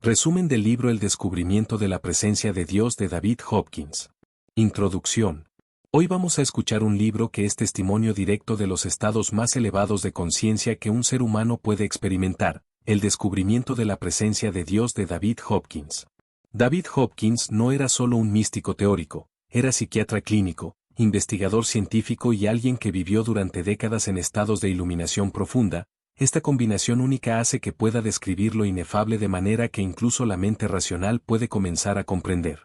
Resumen del libro El descubrimiento de la presencia de Dios de David Hopkins. Introducción. Hoy vamos a escuchar un libro que es testimonio directo de los estados más elevados de conciencia que un ser humano puede experimentar, El descubrimiento de la presencia de Dios de David Hopkins. David Hopkins no era solo un místico teórico, era psiquiatra clínico, investigador científico y alguien que vivió durante décadas en estados de iluminación profunda. Esta combinación única hace que pueda describir lo inefable de manera que incluso la mente racional puede comenzar a comprender.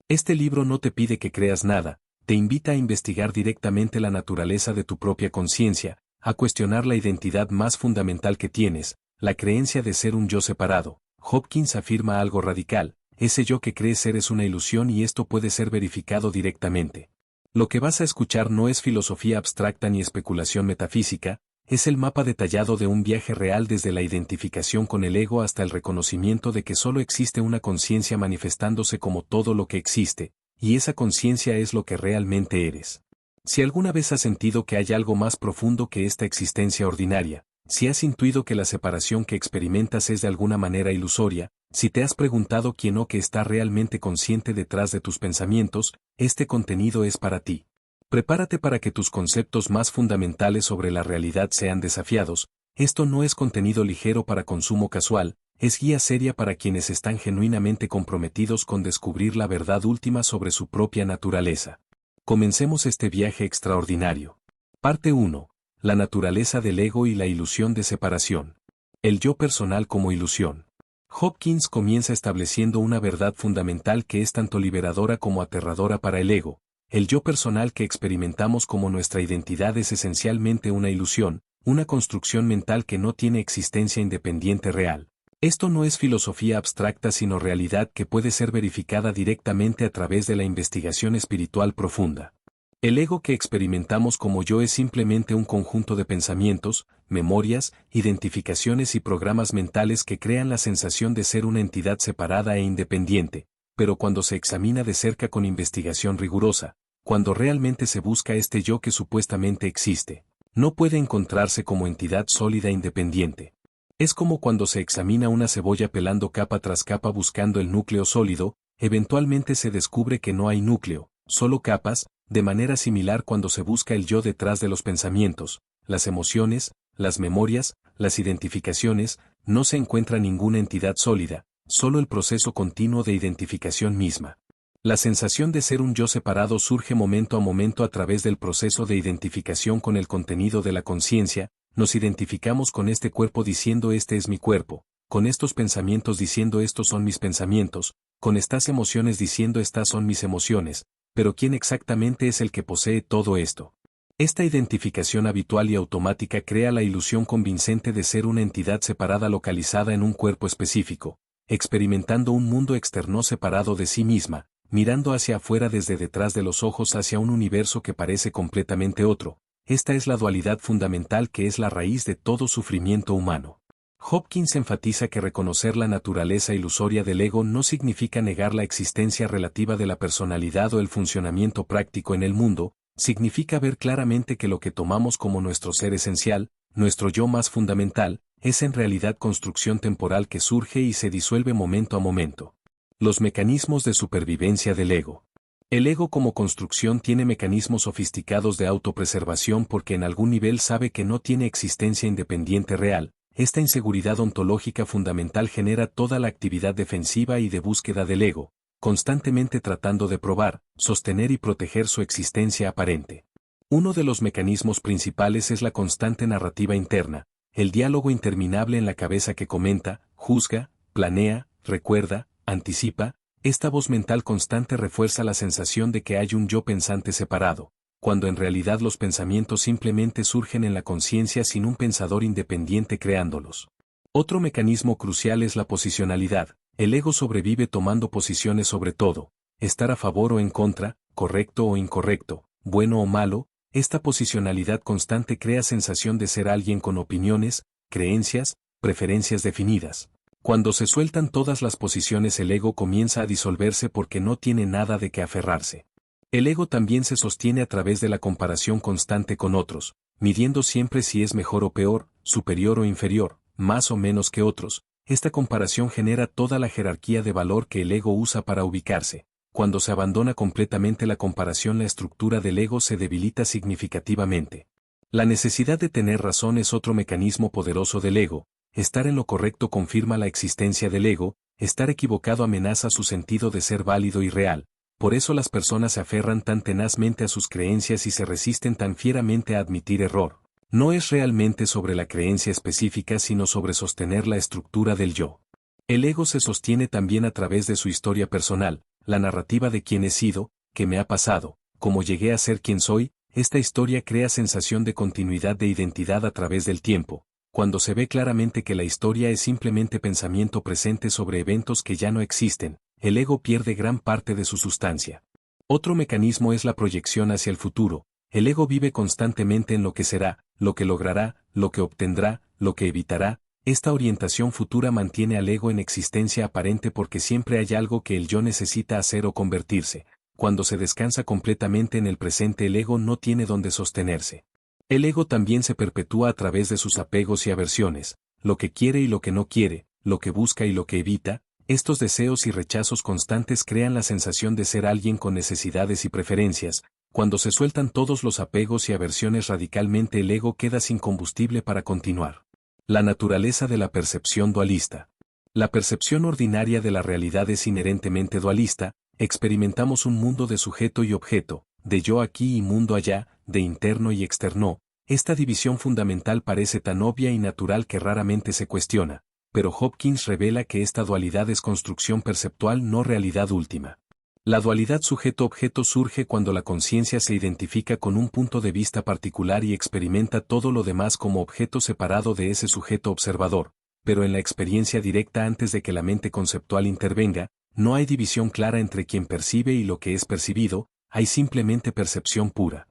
Este libro no te pide que creas nada, te invita a investigar directamente la naturaleza de tu propia conciencia, a cuestionar la identidad más fundamental que tienes, la creencia de ser un yo separado. Hopkins afirma algo radical: ese yo que crees ser es una ilusión y esto puede ser verificado directamente. Lo que vas a escuchar no es filosofía abstracta ni especulación metafísica, es el mapa detallado de un viaje real desde la identificación con el ego hasta el reconocimiento de que solo existe una conciencia manifestándose como todo lo que existe, y esa conciencia es lo que realmente eres. Si alguna vez has sentido que hay algo más profundo que esta existencia ordinaria, si has intuido que la separación que experimentas es de alguna manera ilusoria, si te has preguntado quién o qué está realmente consciente detrás de tus pensamientos, este contenido es para ti. Prepárate para que tus conceptos más fundamentales sobre la realidad sean desafiados. Esto no es contenido ligero para consumo casual, es guía seria para quienes están genuinamente comprometidos con descubrir la verdad última sobre su propia naturaleza. Comencemos este viaje extraordinario. Parte 1. La naturaleza del ego y la ilusión de separación. El yo personal como ilusión. Hopkins comienza estableciendo una verdad fundamental que es tanto liberadora como aterradora para el ego. El yo personal que experimentamos como nuestra identidad es esencialmente una ilusión, una construcción mental que no tiene existencia independiente real. Esto no es filosofía abstracta sino realidad que puede ser verificada directamente a través de la investigación espiritual profunda. El ego que experimentamos como yo es simplemente un conjunto de pensamientos, memorias, identificaciones y programas mentales que crean la sensación de ser una entidad separada e independiente, pero cuando se examina de cerca con investigación rigurosa, cuando realmente se busca este yo que supuestamente existe, no puede encontrarse como entidad sólida e independiente. Es como cuando se examina una cebolla pelando capa tras capa buscando el núcleo sólido, eventualmente se descubre que no hay núcleo, solo capas. De manera similar cuando se busca el yo detrás de los pensamientos, las emociones, las memorias, las identificaciones, no se encuentra ninguna entidad sólida, solo el proceso continuo de identificación misma. La sensación de ser un yo separado surge momento a momento a través del proceso de identificación con el contenido de la conciencia. Nos identificamos con este cuerpo diciendo este es mi cuerpo, con estos pensamientos diciendo estos son mis pensamientos, con estas emociones diciendo estas son mis emociones. Pero ¿quién exactamente es el que posee todo esto? Esta identificación habitual y automática crea la ilusión convincente de ser una entidad separada localizada en un cuerpo específico, experimentando un mundo externo separado de sí misma, mirando hacia afuera desde detrás de los ojos hacia un universo que parece completamente otro. Esta es la dualidad fundamental que es la raíz de todo sufrimiento humano. Hopkins enfatiza que reconocer la naturaleza ilusoria del ego no significa negar la existencia relativa de la personalidad o el funcionamiento práctico en el mundo, significa ver claramente que lo que tomamos como nuestro ser esencial, nuestro yo más fundamental, es en realidad construcción temporal que surge y se disuelve momento a momento. Los mecanismos de supervivencia del ego. El ego como construcción tiene mecanismos sofisticados de autopreservación porque en algún nivel sabe que no tiene existencia independiente real. Esta inseguridad ontológica fundamental genera toda la actividad defensiva y de búsqueda del ego, constantemente tratando de probar, sostener y proteger su existencia aparente. Uno de los mecanismos principales es la constante narrativa interna, el diálogo interminable en la cabeza que comenta, juzga, planea, recuerda, anticipa. Esta voz mental constante refuerza la sensación de que hay un yo pensante separado, cuando en realidad los pensamientos simplemente surgen en la conciencia sin un pensador independiente creándolos. Otro mecanismo crucial es la posicionalidad. El ego sobrevive tomando posiciones sobre todo, estar a favor o en contra, correcto o incorrecto, bueno o malo. Esta posicionalidad constante crea sensación de ser alguien con opiniones, creencias, preferencias definidas. Cuando se sueltan todas las posiciones el ego comienza a disolverse porque no tiene nada de qué aferrarse. El ego también se sostiene a través de la comparación constante con otros, midiendo siempre si es mejor o peor, superior o inferior, más o menos que otros. esta comparación genera toda la jerarquía de valor que el ego usa para ubicarse. Cuando se abandona completamente la comparación, la estructura del ego se debilita significativamente. La necesidad de tener razón es otro mecanismo poderoso del ego. Estar en lo correcto confirma la existencia del ego, estar equivocado amenaza su sentido de ser válido y real. Por eso las personas se aferran tan tenazmente a sus creencias y se resisten tan fieramente a admitir error. No es realmente sobre la creencia específica, sino sobre sostener la estructura del yo. El ego se sostiene también a través de su historia personal, la narrativa de quién he sido, qué me ha pasado, cómo llegué a ser quien soy. Esta historia crea sensación de continuidad de identidad a través del tiempo, cuando se ve claramente que la historia es simplemente pensamiento presente sobre eventos que ya no existen. El ego pierde gran parte de su sustancia. Otro mecanismo es la proyección hacia el futuro. El ego vive constantemente en lo que será, lo que logrará, lo que obtendrá, lo que evitará. Esta orientación futura mantiene al ego en existencia aparente porque siempre hay algo que el yo necesita hacer o convertirse. Cuando se descansa completamente en el presente, el ego no tiene dónde sostenerse. El ego también se perpetúa a través de sus apegos y aversiones, lo que quiere y lo que no quiere, lo que busca y lo que evita. Estos deseos y rechazos constantes crean la sensación de ser alguien con necesidades y preferencias. Cuando se sueltan todos los apegos y aversiones radicalmente, el ego queda sin combustible para continuar. La naturaleza de la percepción dualista. La percepción ordinaria de la realidad es inherentemente dualista. Experimentamos un mundo de sujeto y objeto, de yo aquí y mundo allá, de interno y externo. Esta división fundamental parece tan obvia y natural que raramente se cuestiona, pero Hopkins revela que esta dualidad es construcción perceptual, no realidad última. La dualidad sujeto-objeto surge cuando la conciencia se identifica con un punto de vista particular y experimenta todo lo demás como objeto separado de ese sujeto observador, pero en la experiencia directa, antes de que la mente conceptual intervenga, no hay división clara entre quien percibe y lo que es percibido, hay simplemente percepción pura.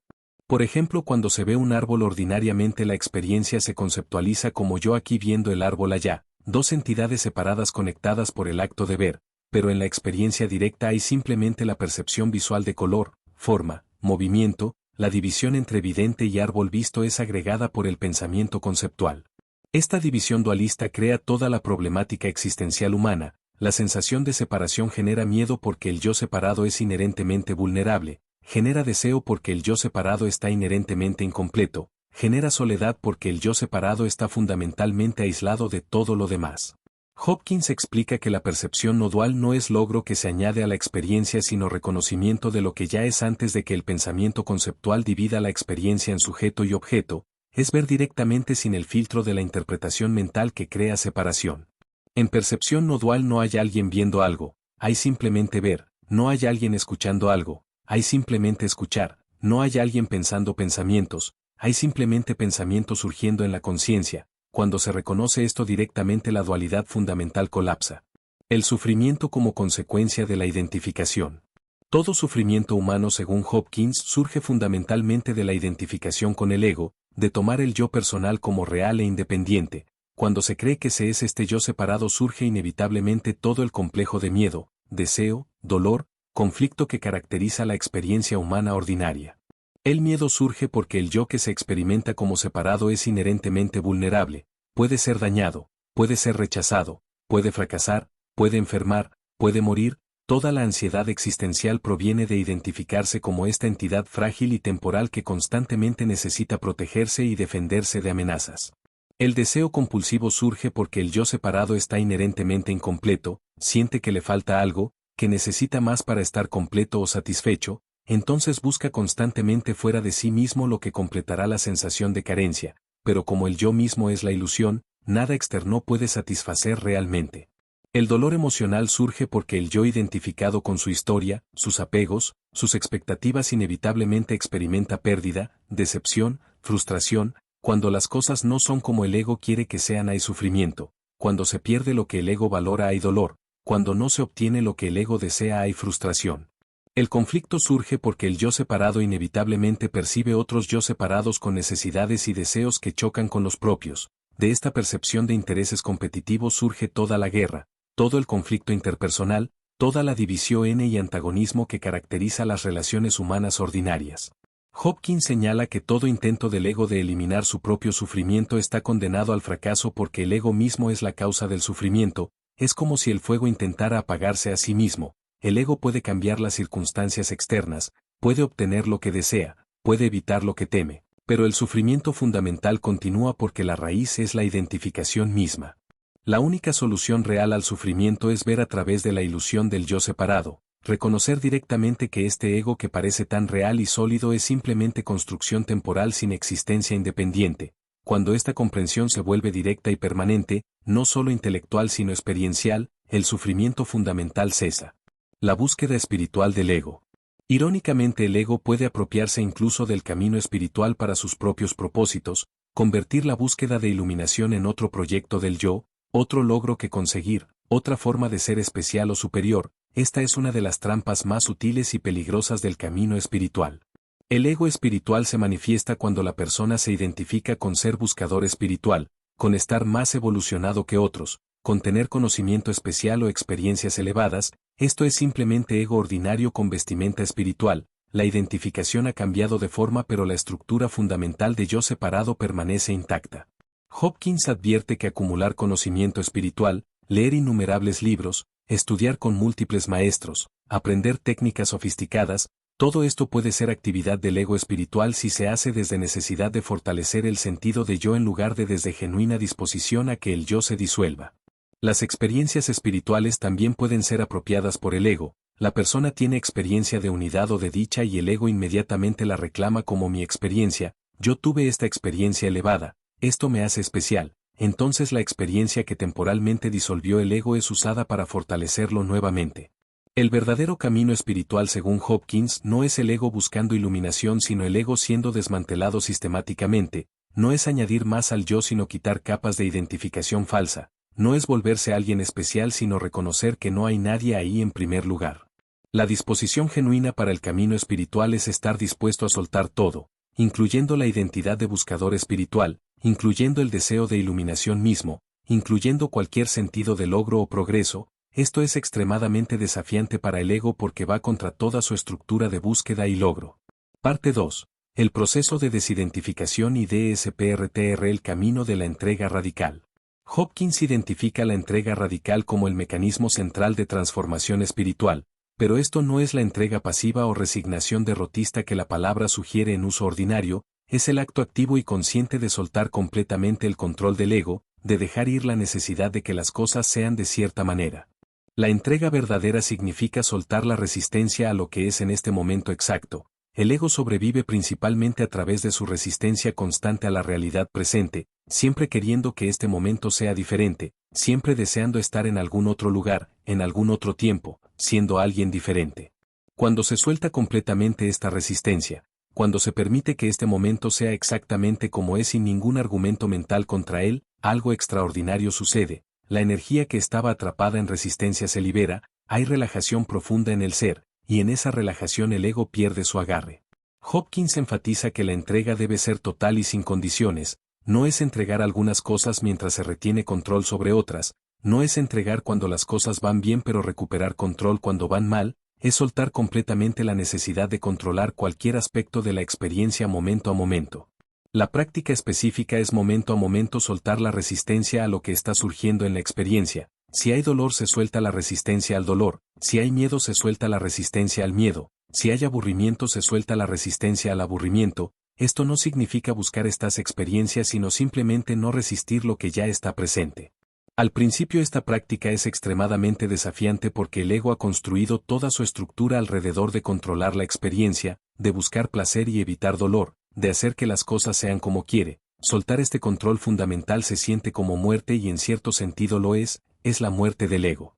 Por ejemplo, cuando se ve un árbol ordinariamente, la experiencia se conceptualiza como yo aquí viendo el árbol allá, dos entidades separadas conectadas por el acto de ver, pero en la experiencia directa hay simplemente la percepción visual de color, forma, movimiento. La división entre vidente y árbol visto es agregada por el pensamiento conceptual. Esta división dualista crea toda la problemática existencial humana. La sensación de separación genera miedo porque el yo separado es inherentemente vulnerable, genera deseo porque el yo separado está inherentemente incompleto, genera soledad porque el yo separado está fundamentalmente aislado de todo lo demás. Hopkins explica que la percepción no dual no es logro que se añade a la experiencia, sino reconocimiento de lo que ya es antes de que el pensamiento conceptual divida la experiencia en sujeto y objeto, es ver directamente sin el filtro de la interpretación mental que crea separación. En percepción no dual no hay alguien viendo algo, hay simplemente ver, no hay alguien escuchando algo, hay simplemente escuchar, no hay alguien pensando pensamientos, hay simplemente pensamientos surgiendo en la conciencia. Cuando se reconoce esto directamente, la dualidad fundamental colapsa. El sufrimiento como consecuencia de la identificación. Todo sufrimiento humano, según Hopkins, surge fundamentalmente de la identificación con el ego, de tomar el yo personal como real e independiente. Cuando se cree que se es este yo separado, surge inevitablemente todo el complejo de miedo, deseo, dolor, conflicto que caracteriza la experiencia humana ordinaria. El miedo surge porque el yo que se experimenta como separado es inherentemente vulnerable, puede ser dañado, puede ser rechazado, puede fracasar, puede enfermar, puede morir. Toda la ansiedad existencial proviene de identificarse como esta entidad frágil y temporal que constantemente necesita protegerse y defenderse de amenazas. El deseo compulsivo surge porque el yo separado está inherentemente incompleto, siente que le falta algo, que necesita más para estar completo o satisfecho, entonces busca constantemente fuera de sí mismo lo que completará la sensación de carencia, pero como el yo mismo es la ilusión, nada externo puede satisfacer realmente. El dolor emocional surge porque el yo identificado con su historia, sus apegos, sus expectativas inevitablemente experimenta pérdida, decepción, frustración. Cuando las cosas no son como el ego quiere que sean, hay sufrimiento. Cuando se pierde lo que el ego valora, hay dolor. Cuando no se obtiene lo que el ego desea, hay frustración. El conflicto surge porque el yo separado inevitablemente percibe otros yo separados con necesidades y deseos que chocan con los propios. De esta percepción de intereses competitivos surge toda la guerra, todo el conflicto interpersonal, toda la división y antagonismo que caracteriza las relaciones humanas ordinarias. Hopkins señala que todo intento del ego de eliminar su propio sufrimiento está condenado al fracaso porque el ego mismo es la causa del sufrimiento, es como si el fuego intentara apagarse a sí mismo. El ego puede cambiar las circunstancias externas, puede obtener lo que desea, puede evitar lo que teme, pero el sufrimiento fundamental continúa porque la raíz es la identificación misma. La única solución real al sufrimiento es ver a través de la ilusión del yo separado, reconocer directamente que este ego que parece tan real y sólido es simplemente construcción temporal sin existencia independiente. Cuando esta comprensión se vuelve directa y permanente, no solo intelectual sino experiencial, el sufrimiento fundamental cesa. La búsqueda espiritual del ego. Irónicamente, el ego puede apropiarse incluso del camino espiritual para sus propios propósitos, convertir la búsqueda de iluminación en otro proyecto del yo, otro logro que conseguir, otra forma de ser especial o superior. Esta es una de las trampas más sutiles y peligrosas del camino espiritual. El ego espiritual se manifiesta cuando la persona se identifica con ser buscador espiritual, con estar más evolucionado que otros, con tener conocimiento especial o experiencias elevadas. Esto es simplemente ego ordinario con vestimenta espiritual. La identificación ha cambiado de forma pero la estructura fundamental de yo separado permanece intacta. Hopkins advierte que acumular conocimiento espiritual, leer innumerables libros, estudiar con múltiples maestros, aprender técnicas sofisticadas, todo esto puede ser actividad del ego espiritual si se hace desde necesidad de fortalecer el sentido de yo en lugar de desde genuina disposición a que el yo se disuelva. Las experiencias espirituales también pueden ser apropiadas por el ego. La persona tiene experiencia de unidad o de dicha y el ego inmediatamente la reclama como mi experiencia. Yo tuve esta experiencia elevada, esto me hace especial. Entonces la experiencia que temporalmente disolvió el ego es usada para fortalecerlo nuevamente. El verdadero camino espiritual según Hopkins no es el ego buscando iluminación sino el ego siendo desmantelado sistemáticamente, no es añadir más al yo sino quitar capas de identificación falsa, no es volverse alguien especial sino reconocer que no hay nadie ahí en primer lugar. La disposición genuina para el camino espiritual es estar dispuesto a soltar todo, incluyendo la identidad de buscador espiritual, incluyendo el deseo de iluminación mismo, incluyendo cualquier sentido de logro o progreso. Esto es extremadamente desafiante para el ego porque va contra toda su estructura de búsqueda y logro. Parte 2. El proceso de desidentificación y DSPRTR. El camino de la entrega radical. Hopkins identifica la entrega radical como el mecanismo central de transformación espiritual, pero esto no es la entrega pasiva o resignación derrotista que la palabra sugiere en uso ordinario, es el acto activo y consciente de soltar completamente el control del ego, de dejar ir la necesidad de que las cosas sean de cierta manera. La entrega verdadera significa soltar la resistencia a lo que es en este momento exacto. El ego sobrevive principalmente a través de su resistencia constante a la realidad presente, siempre queriendo que este momento sea diferente, siempre deseando estar en algún otro lugar, en algún otro tiempo, siendo alguien diferente. Cuando se suelta completamente esta resistencia, cuando se permite que este momento sea exactamente como es sin ningún argumento mental contra él, algo extraordinario sucede. La energía que estaba atrapada en resistencia se libera, hay relajación profunda en el ser, y en esa relajación el ego pierde su agarre. Hopkins enfatiza que la entrega debe ser total y sin condiciones, no es entregar algunas cosas mientras se retiene control sobre otras, no es entregar cuando las cosas van bien pero recuperar control cuando van mal, es soltar completamente la necesidad de controlar cualquier aspecto de la experiencia momento a momento. La práctica específica es momento a momento soltar la resistencia a lo que está surgiendo en la experiencia. Si hay dolor se suelta la resistencia al dolor, si hay miedo se suelta la resistencia al miedo, si hay aburrimiento se suelta la resistencia al aburrimiento. Esto no significa buscar estas experiencias sino simplemente no resistir lo que ya está presente. Al principio esta práctica es extremadamente desafiante porque el ego ha construido toda su estructura alrededor de controlar la experiencia, de buscar placer y evitar dolor, de hacer que las cosas sean como quiere. Soltar este control fundamental se siente como muerte y en cierto sentido lo es la muerte del ego.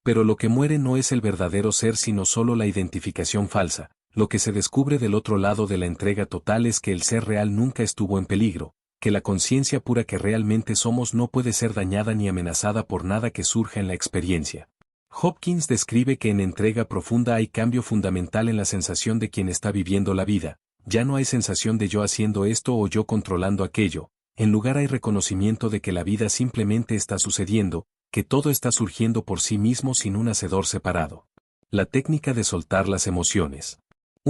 Pero lo que muere no es el verdadero ser sino solo la identificación falsa. Lo que se descubre del otro lado de la entrega total es que el ser real nunca estuvo en peligro, que la conciencia pura que realmente somos no puede ser dañada ni amenazada por nada que surja en la experiencia. Hopkins describe que en entrega profunda hay cambio fundamental en la sensación de quien está viviendo la vida. Ya no hay sensación de yo haciendo esto o yo controlando aquello, en lugar hay reconocimiento de que la vida simplemente está sucediendo, que todo está surgiendo por sí mismo sin un hacedor separado. La técnica de soltar las emociones.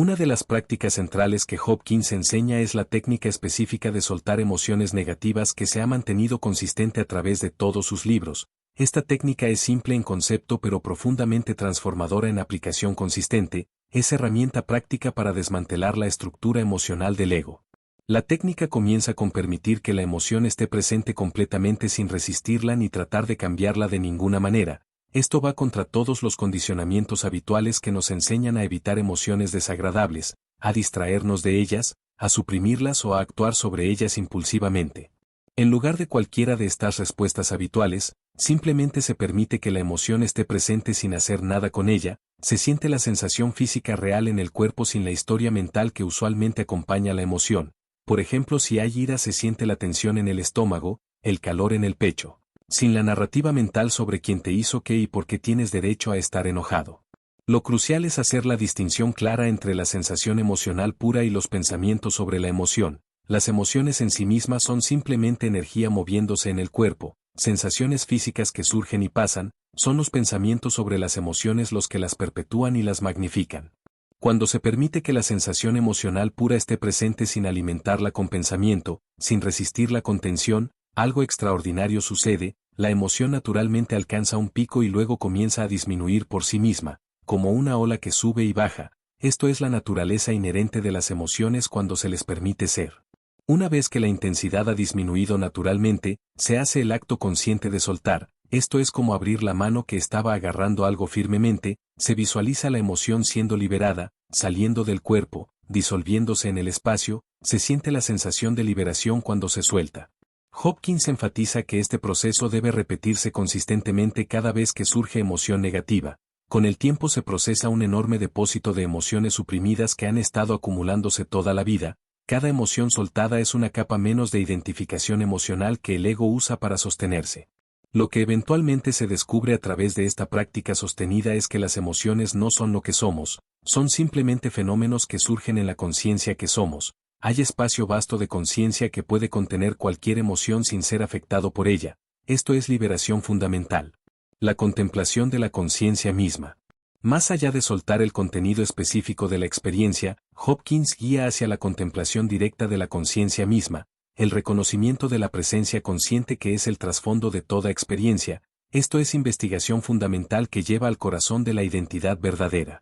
Una de las prácticas centrales que Hopkins enseña es la técnica específica de soltar emociones negativas que se ha mantenido consistente a través de todos sus libros. Esta técnica es simple en concepto pero profundamente transformadora en aplicación consistente, es herramienta práctica para desmantelar la estructura emocional del ego. La técnica comienza con permitir que la emoción esté presente completamente sin resistirla ni tratar de cambiarla de ninguna manera. Esto va contra todos los condicionamientos habituales que nos enseñan a evitar emociones desagradables, a distraernos de ellas, a suprimirlas o a actuar sobre ellas impulsivamente. En lugar de cualquiera de estas respuestas habituales, simplemente se permite que la emoción esté presente sin hacer nada con ella, se siente la sensación física real en el cuerpo sin la historia mental que usualmente acompaña la emoción. Por ejemplo, si hay ira se siente la tensión en el estómago, el calor en el pecho. Sin la narrativa mental sobre quién te hizo qué y por qué tienes derecho a estar enojado. Lo crucial es hacer la distinción clara entre la sensación emocional pura y los pensamientos sobre la emoción. Las emociones en sí mismas son simplemente energía moviéndose en el cuerpo, sensaciones físicas que surgen y pasan, son los pensamientos sobre las emociones los que las perpetúan y las magnifican. Cuando se permite que la sensación emocional pura esté presente sin alimentarla con pensamiento, sin resistirla con tensión, algo extraordinario sucede, la emoción naturalmente alcanza un pico y luego comienza a disminuir por sí misma, como una ola que sube y baja. Esto es la naturaleza inherente de las emociones cuando se les permite ser. Una vez que la intensidad ha disminuido naturalmente, se hace el acto consciente de soltar, esto es como abrir la mano que estaba agarrando algo firmemente, se visualiza la emoción siendo liberada, saliendo del cuerpo, disolviéndose en el espacio, se siente la sensación de liberación cuando se suelta. Hopkins enfatiza que este proceso debe repetirse consistentemente cada vez que surge emoción negativa. Con el tiempo se procesa un enorme depósito de emociones suprimidas que han estado acumulándose toda la vida. Cada emoción soltada es una capa menos de identificación emocional que el ego usa para sostenerse. Lo que eventualmente se descubre a través de esta práctica sostenida es que las emociones no son lo que somos, son simplemente fenómenos que surgen en la conciencia que somos. Hay espacio vasto de conciencia que puede contener cualquier emoción sin ser afectado por ella. Esto es liberación fundamental. La contemplación de la conciencia misma. Más allá de soltar el contenido específico de la experiencia, Hopkins guía hacia la contemplación directa de la conciencia misma, el reconocimiento de la presencia consciente que es el trasfondo de toda experiencia. Esto es investigación fundamental que lleva al corazón de la identidad verdadera.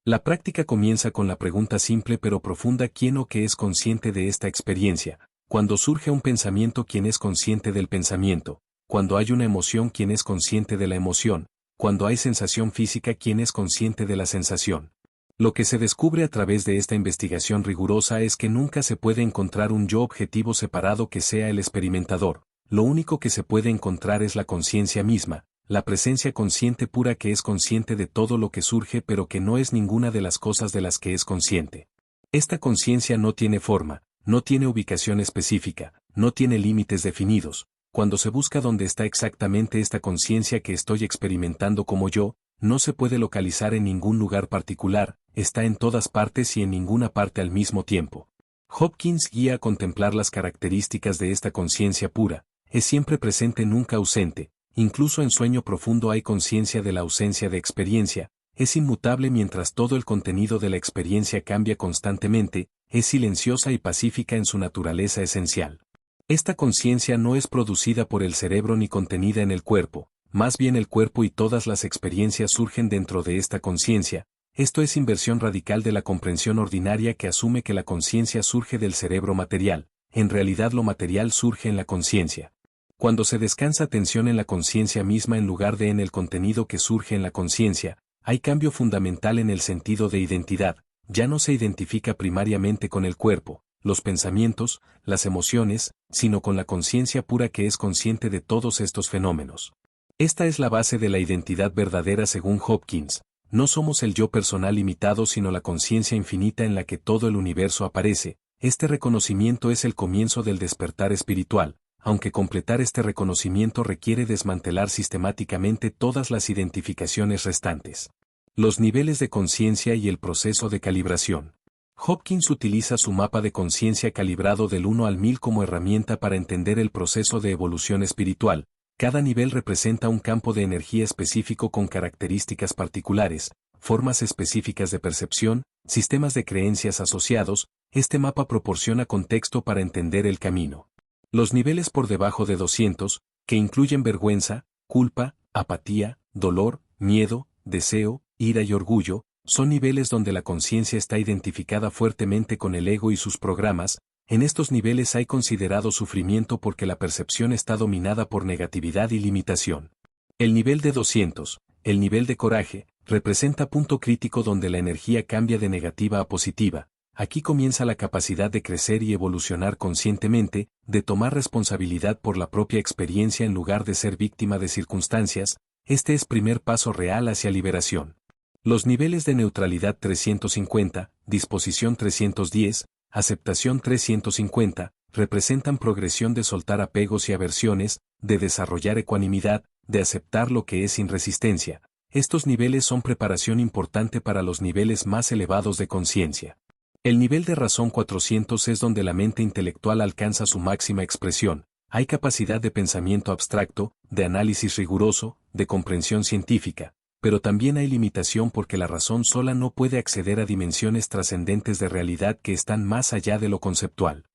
La práctica comienza con la pregunta simple pero profunda: ¿quién o qué es consciente de esta experiencia? Cuando surge un pensamiento, ¿quién es consciente del pensamiento? Cuando hay una emoción, ¿quién es consciente de la emoción? Cuando hay sensación física, ¿quién es consciente de la sensación? Lo que se descubre a través de esta investigación rigurosa es que nunca se puede encontrar un yo objetivo separado que sea el experimentador. Lo único que se puede encontrar es la conciencia misma, la presencia consciente pura que es consciente de todo lo que surge pero que no es ninguna de las cosas de las que es consciente. Esta conciencia no tiene forma, no tiene ubicación específica, no tiene límites definidos. Cuando se busca dónde está exactamente esta conciencia que estoy experimentando como yo, no se puede localizar en ningún lugar particular, está en todas partes y en ninguna parte al mismo tiempo. Hopkins guía a contemplar las características de esta conciencia pura, es siempre presente, nunca ausente. Incluso en sueño profundo hay conciencia de la ausencia de experiencia, es inmutable mientras todo el contenido de la experiencia cambia constantemente, es silenciosa y pacífica en su naturaleza esencial. Esta conciencia no es producida por el cerebro ni contenida en el cuerpo, más bien el cuerpo y todas las experiencias surgen dentro de esta conciencia. Esto es inversión radical de la comprensión ordinaria que asume que la conciencia surge del cerebro material, en realidad lo material surge en la conciencia. Cuando se descansa atención en la conciencia misma en lugar de en el contenido que surge en la conciencia, hay cambio fundamental en el sentido de identidad, ya no se identifica primariamente con el cuerpo, los pensamientos, las emociones, sino con la conciencia pura que es consciente de todos estos fenómenos. Esta es la base de la identidad verdadera según Hopkins. No somos el yo personal limitado sino la conciencia infinita en la que todo el universo aparece. Este reconocimiento es el comienzo del despertar espiritual, aunque completar este reconocimiento requiere desmantelar sistemáticamente todas las identificaciones restantes. Los niveles de conciencia y el proceso de calibración. Hopkins utiliza su mapa de conciencia calibrado del 1 al 1000 como herramienta para entender el proceso de evolución espiritual. Cada nivel representa un campo de energía específico con características particulares, formas específicas de percepción, sistemas de creencias asociados, este mapa proporciona contexto para entender el camino. Los niveles por debajo de 200, que incluyen vergüenza, culpa, apatía, dolor, miedo, deseo, ira y orgullo, son niveles donde la conciencia está identificada fuertemente con el ego y sus programas. En estos niveles hay considerado sufrimiento porque la percepción está dominada por negatividad y limitación. El nivel de 200, el nivel de coraje, representa punto crítico donde la energía cambia de negativa a positiva. Aquí comienza la capacidad de crecer y evolucionar conscientemente, de tomar responsabilidad por la propia experiencia en lugar de ser víctima de circunstancias. Este es primer paso real hacia liberación. Los niveles de neutralidad 350, disposición 310, aceptación 350, representan progresión de soltar apegos y aversiones, de desarrollar ecuanimidad, de aceptar lo que es sin resistencia. Estos niveles son preparación importante para los niveles más elevados de conciencia. El nivel de razón 400 es donde la mente intelectual alcanza su máxima expresión. Hay capacidad de pensamiento abstracto, de análisis riguroso, de comprensión científica, pero también hay limitación porque la razón sola no puede acceder a dimensiones trascendentes de realidad que están más allá de lo conceptual.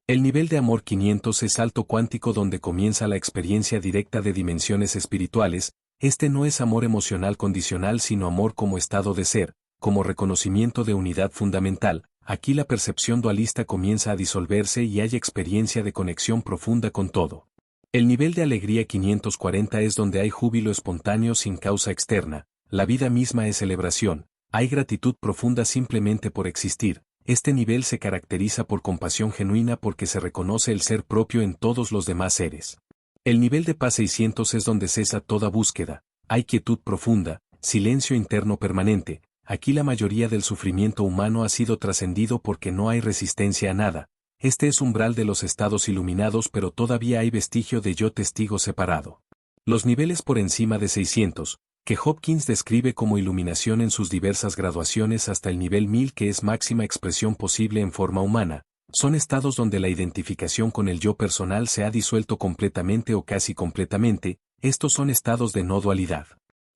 El nivel de amor 500 es salto cuántico donde comienza la experiencia directa de dimensiones espirituales. Este no es amor emocional condicional sino amor como estado de ser, como reconocimiento de unidad fundamental. Aquí la percepción dualista comienza a disolverse y hay experiencia de conexión profunda con todo. El nivel de alegría 540 es donde hay júbilo espontáneo sin causa externa, la vida misma es celebración, hay gratitud profunda simplemente por existir. Este nivel se caracteriza por compasión genuina porque se reconoce el ser propio en todos los demás seres. El nivel de paz 600 es donde cesa toda búsqueda, hay quietud profunda, silencio interno permanente. Aquí la mayoría del sufrimiento humano ha sido trascendido porque no hay resistencia a nada. Este es umbral de los estados iluminados pero todavía hay vestigio de yo testigo separado. Los niveles por encima de 600, que Hopkins describe como iluminación en sus diversas graduaciones hasta el nivel 1000 que es máxima expresión posible en forma humana, son estados donde la identificación con el yo personal se ha disuelto completamente o casi completamente. Estos son estados de no dualidad.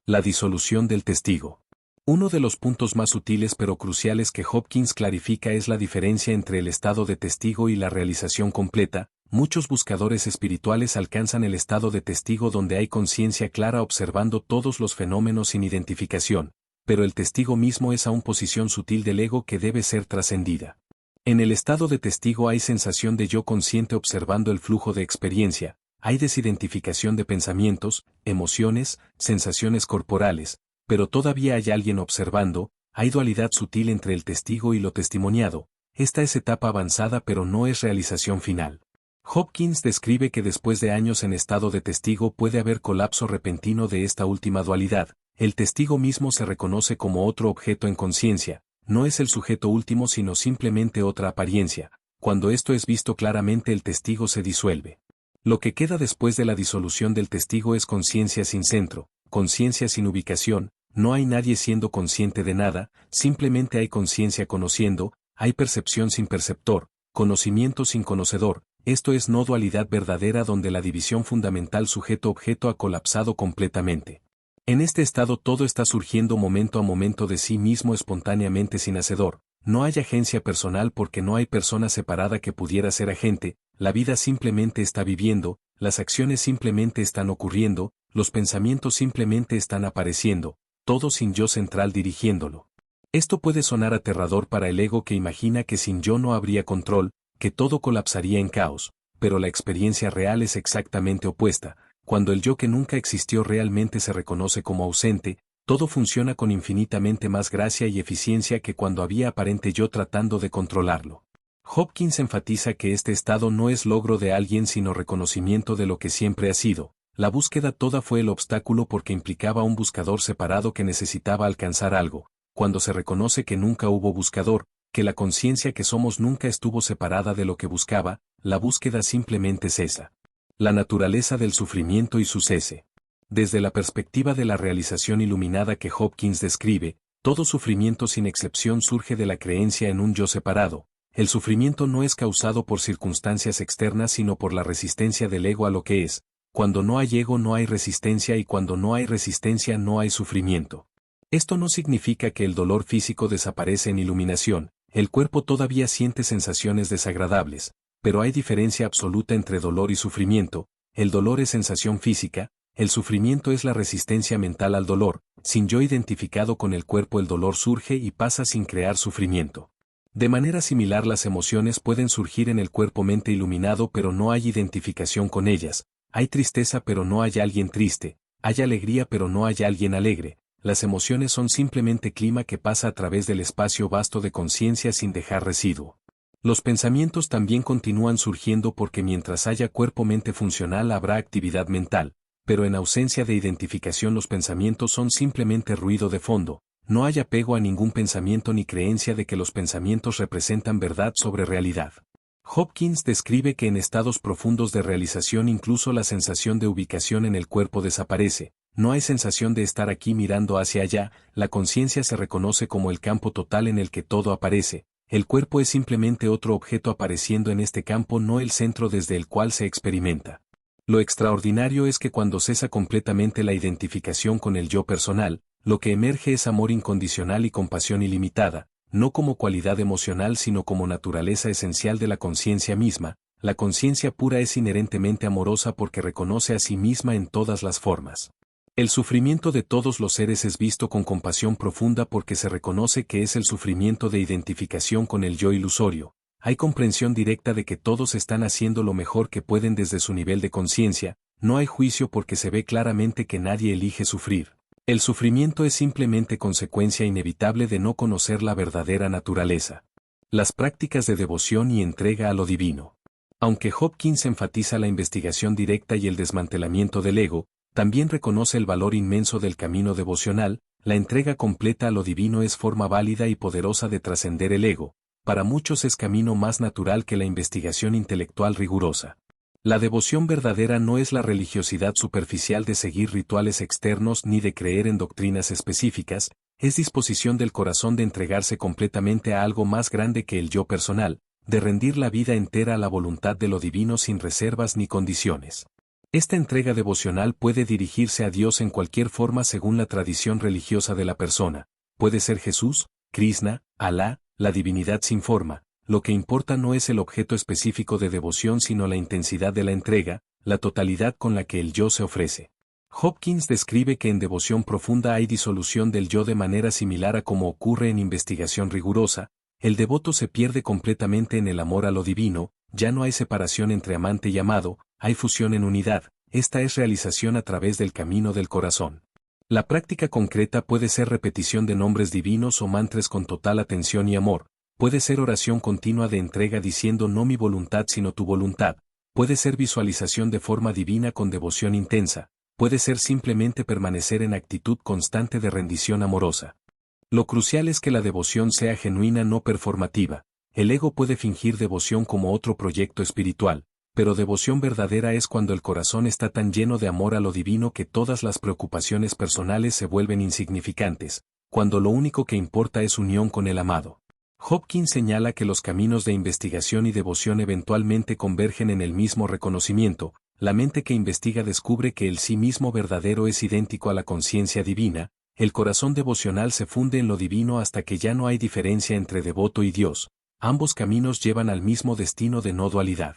La disolución del testigo. Uno de los puntos más sutiles pero cruciales que Hopkins clarifica es la diferencia entre el estado de testigo y la realización completa. Muchos buscadores espirituales alcanzan el estado de testigo donde hay conciencia clara observando todos los fenómenos sin identificación, pero el testigo mismo es aún posición sutil del ego que debe ser trascendida. En el estado de testigo hay sensación de yo consciente observando el flujo de experiencia, hay desidentificación de pensamientos, emociones, sensaciones corporales, pero todavía hay alguien observando, hay dualidad sutil entre el testigo y lo testimoniado. Esta es etapa avanzada pero no es realización final. Hopkins describe que después de años en estado de testigo puede haber colapso repentino de esta última dualidad. El testigo mismo se reconoce como otro objeto en conciencia, no es el sujeto último sino simplemente otra apariencia. Cuando esto es visto claramente el testigo se disuelve. Lo que queda después de la disolución del testigo es conciencia sin centro, conciencia sin ubicación, no hay nadie siendo consciente de nada, simplemente hay conciencia conociendo, hay percepción sin perceptor, conocimiento sin conocedor. Esto es no dualidad verdadera donde la división fundamental sujeto-objeto ha colapsado completamente. En este estado todo está surgiendo momento a momento de sí mismo espontáneamente sin hacedor, no hay agencia personal porque no hay persona separada que pudiera ser agente, la vida simplemente está viviendo, las acciones simplemente están ocurriendo, los pensamientos simplemente están apareciendo, todo sin yo central dirigiéndolo. Esto puede sonar aterrador para el ego que imagina que sin yo no habría control, que todo colapsaría en caos, pero la experiencia real es exactamente opuesta. Cuando el yo que nunca existió realmente se reconoce como ausente, todo funciona con infinitamente más gracia y eficiencia que cuando había aparente yo tratando de controlarlo. Hopkins enfatiza que este estado no es logro de alguien sino reconocimiento de lo que siempre ha sido. La búsqueda toda fue el obstáculo porque implicaba un buscador separado que necesitaba alcanzar algo. Cuando se reconoce que nunca hubo buscador, que la conciencia que somos nunca estuvo separada de lo que buscaba, la búsqueda simplemente cesa. La naturaleza del sufrimiento y su cese. Desde la perspectiva de la realización iluminada que Hopkins describe, todo sufrimiento sin excepción surge de la creencia en un yo separado. El sufrimiento no es causado por circunstancias externas sino por la resistencia del ego a lo que es. Cuando no hay ego no hay resistencia y cuando no hay resistencia no hay sufrimiento. Esto no significa que el dolor físico desaparece en iluminación, el cuerpo todavía siente sensaciones desagradables, pero hay diferencia absoluta entre dolor y sufrimiento. El dolor es sensación física, el sufrimiento es la resistencia mental al dolor. Sin yo identificado con el cuerpo, el dolor surge y pasa sin crear sufrimiento. De manera similar, las emociones pueden surgir en el cuerpo-mente iluminado, pero no hay identificación con ellas. Hay tristeza pero no hay alguien triste, hay alegría pero no hay alguien alegre. Las emociones son simplemente clima que pasa a través del espacio vasto de conciencia sin dejar residuo. Los pensamientos también continúan surgiendo porque mientras haya cuerpo-mente funcional habrá actividad mental, pero en ausencia de identificación los pensamientos son simplemente ruido de fondo. No hay apego a ningún pensamiento ni creencia de que los pensamientos representan verdad sobre realidad. Hopkins describe que en estados profundos de realización incluso la sensación de ubicación en el cuerpo desaparece. No hay sensación de estar aquí mirando hacia allá, la conciencia se reconoce como el campo total en el que todo aparece. El cuerpo es simplemente otro objeto apareciendo en este campo, no el centro desde el cual se experimenta. Lo extraordinario es que cuando cesa completamente la identificación con el yo personal, lo que emerge es amor incondicional y compasión ilimitada, no como cualidad emocional sino como naturaleza esencial de la conciencia misma. La conciencia pura es inherentemente amorosa porque reconoce a sí misma en todas las formas. El sufrimiento de todos los seres es visto con compasión profunda porque se reconoce que es el sufrimiento de identificación con el yo ilusorio. Hay comprensión directa de que todos están haciendo lo mejor que pueden desde su nivel de conciencia, no hay juicio porque se ve claramente que nadie elige sufrir. El sufrimiento es simplemente consecuencia inevitable de no conocer la verdadera naturaleza. Las prácticas de devoción y entrega a lo divino. Aunque Hopkins enfatiza la investigación directa y el desmantelamiento del ego, también reconoce el valor inmenso del camino devocional. La entrega completa a lo divino es forma válida y poderosa de trascender el ego. Para muchos es camino más natural que la investigación intelectual rigurosa. La devoción verdadera no es la religiosidad superficial de seguir rituales externos ni de creer en doctrinas específicas, es disposición del corazón de entregarse completamente a algo más grande que el yo personal, de rendir la vida entera a la voluntad de lo divino sin reservas ni condiciones. Esta entrega devocional puede dirigirse a Dios en cualquier forma según la tradición religiosa de la persona. Puede ser Jesús, Krishna, Alá, la divinidad sin forma. Lo que importa no es el objeto específico de devoción sino la intensidad de la entrega, la totalidad con la que el yo se ofrece. Hopkins describe que en devoción profunda hay disolución del yo de manera similar a como ocurre en investigación rigurosa. El devoto se pierde completamente en el amor a lo divino, ya no hay separación entre amante y amado, hay fusión en unidad. Esta es realización a través del camino del corazón. La práctica concreta puede ser repetición de nombres divinos o mantras con total atención y amor. Puede ser oración continua de entrega diciendo no mi voluntad sino tu voluntad. Puede ser visualización de forma divina con devoción intensa. Puede ser simplemente permanecer en actitud constante de rendición amorosa. Lo crucial es que la devoción sea genuina, no performativa. El ego puede fingir devoción como otro proyecto espiritual, pero devoción verdadera es cuando el corazón está tan lleno de amor a lo divino que todas las preocupaciones personales se vuelven insignificantes, cuando lo único que importa es unión con el amado. Hopkins señala que los caminos de investigación y devoción eventualmente convergen en el mismo reconocimiento. La mente que investiga descubre que el sí mismo verdadero es idéntico a la conciencia divina. El corazón devocional se funde en lo divino hasta que ya no hay diferencia entre devoto y Dios. Ambos caminos llevan al mismo destino de no dualidad.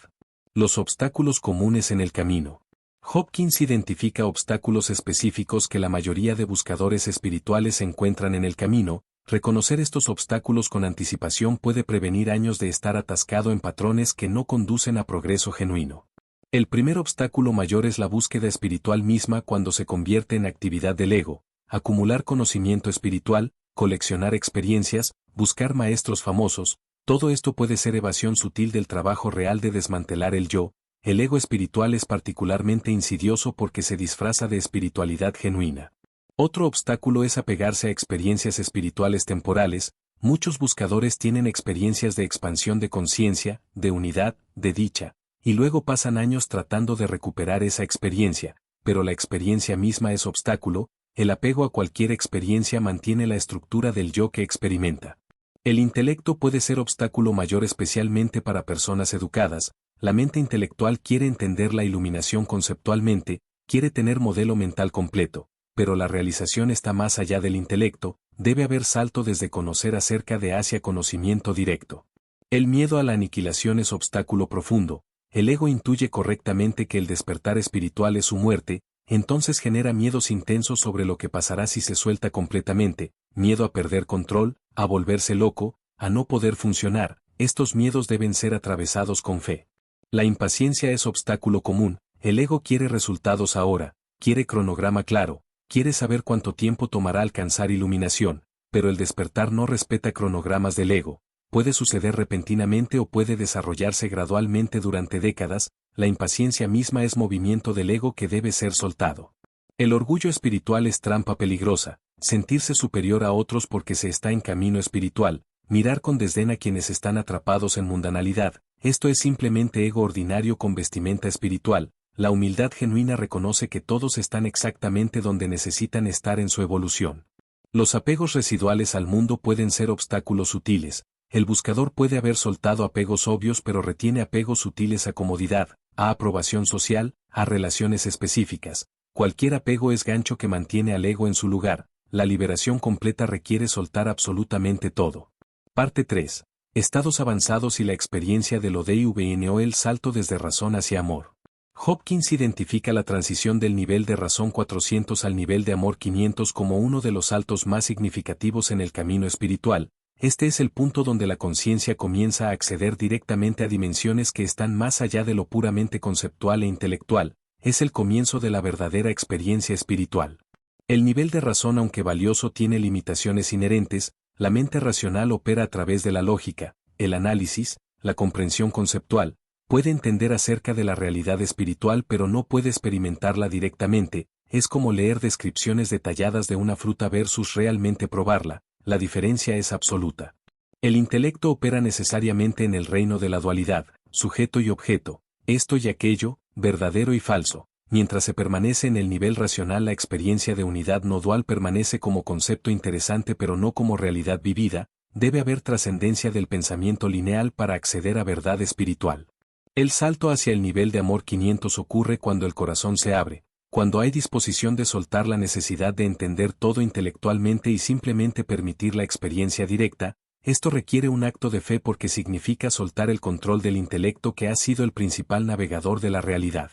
Los obstáculos comunes en el camino. Hopkins identifica obstáculos específicos que la mayoría de buscadores espirituales encuentran en el camino. Reconocer estos obstáculos con anticipación puede prevenir años de estar atascado en patrones que no conducen a progreso genuino. El primer obstáculo mayor es la búsqueda espiritual misma cuando se convierte en actividad del ego, acumular conocimiento espiritual, coleccionar experiencias, buscar maestros famosos. Todo esto puede ser evasión sutil del trabajo real de desmantelar el yo. El ego espiritual es particularmente insidioso porque se disfraza de espiritualidad genuina. Otro obstáculo es apegarse a experiencias espirituales temporales. Muchos buscadores tienen experiencias de expansión de conciencia, de unidad, de dicha, y luego pasan años tratando de recuperar esa experiencia, pero la experiencia misma es obstáculo. El apego a cualquier experiencia mantiene la estructura del yo que experimenta. El intelecto puede ser obstáculo mayor especialmente para personas educadas. La mente intelectual quiere entender la iluminación conceptualmente, quiere tener modelo mental completo. pero la realización está más allá del intelecto, debe haber salto desde conocer acerca de hacia conocimiento directo. El miedo a la aniquilación es obstáculo profundo, el ego intuye correctamente que el despertar espiritual es su muerte, entonces genera miedos intensos sobre lo que pasará si se suelta completamente, miedo a perder control, a volverse loco, a no poder funcionar, estos miedos deben ser atravesados con fe. La impaciencia es obstáculo común, el ego quiere resultados ahora, quiere cronograma claro, quiere saber cuánto tiempo tomará alcanzar iluminación, pero el despertar no respeta cronogramas del ego, puede suceder repentinamente o puede desarrollarse gradualmente durante décadas, la impaciencia misma es movimiento del ego que debe ser soltado. El orgullo espiritual es trampa peligrosa, sentirse superior a otros porque se está en camino espiritual, mirar con desdén a quienes están atrapados en mundanalidad, esto es simplemente ego ordinario con vestimenta espiritual. La humildad genuina reconoce que todos están exactamente donde necesitan estar en su evolución. Los apegos residuales al mundo pueden ser obstáculos sutiles. El buscador puede haber soltado apegos obvios pero retiene apegos sutiles a comodidad, a aprobación social, a relaciones específicas. Cualquier apego es gancho que mantiene al ego en su lugar. La liberación completa requiere soltar absolutamente todo. Parte 3. Estados avanzados y la experiencia del ODIVNO, el salto desde razón hacia amor. Hopkins identifica la transición del nivel de razón 400 al nivel de amor 500 como uno de los saltos más significativos en el camino espiritual. Este es el punto donde la conciencia comienza a acceder directamente a dimensiones que están más allá de lo puramente conceptual e intelectual. Es el comienzo de la verdadera experiencia espiritual. El nivel de razón, aunque valioso, tiene limitaciones inherentes. La mente racional opera a través de la lógica, el análisis, la comprensión conceptual. Puede entender acerca de la realidad espiritual pero no puede experimentarla directamente, es como leer descripciones detalladas de una fruta versus realmente probarla, la diferencia es absoluta. El intelecto opera necesariamente en el reino de la dualidad, sujeto y objeto, esto y aquello, verdadero y falso. Mientras se permanece en el nivel racional, la experiencia de unidad no dual permanece como concepto interesante pero no como realidad vivida. Debe haber trascendencia del pensamiento lineal para acceder a verdad espiritual. El salto hacia el nivel de amor 500 ocurre cuando el corazón se abre, cuando hay disposición de soltar la necesidad de entender todo intelectualmente y simplemente permitir la experiencia directa. Esto requiere un acto de fe porque significa soltar el control del intelecto que ha sido el principal navegador de la realidad.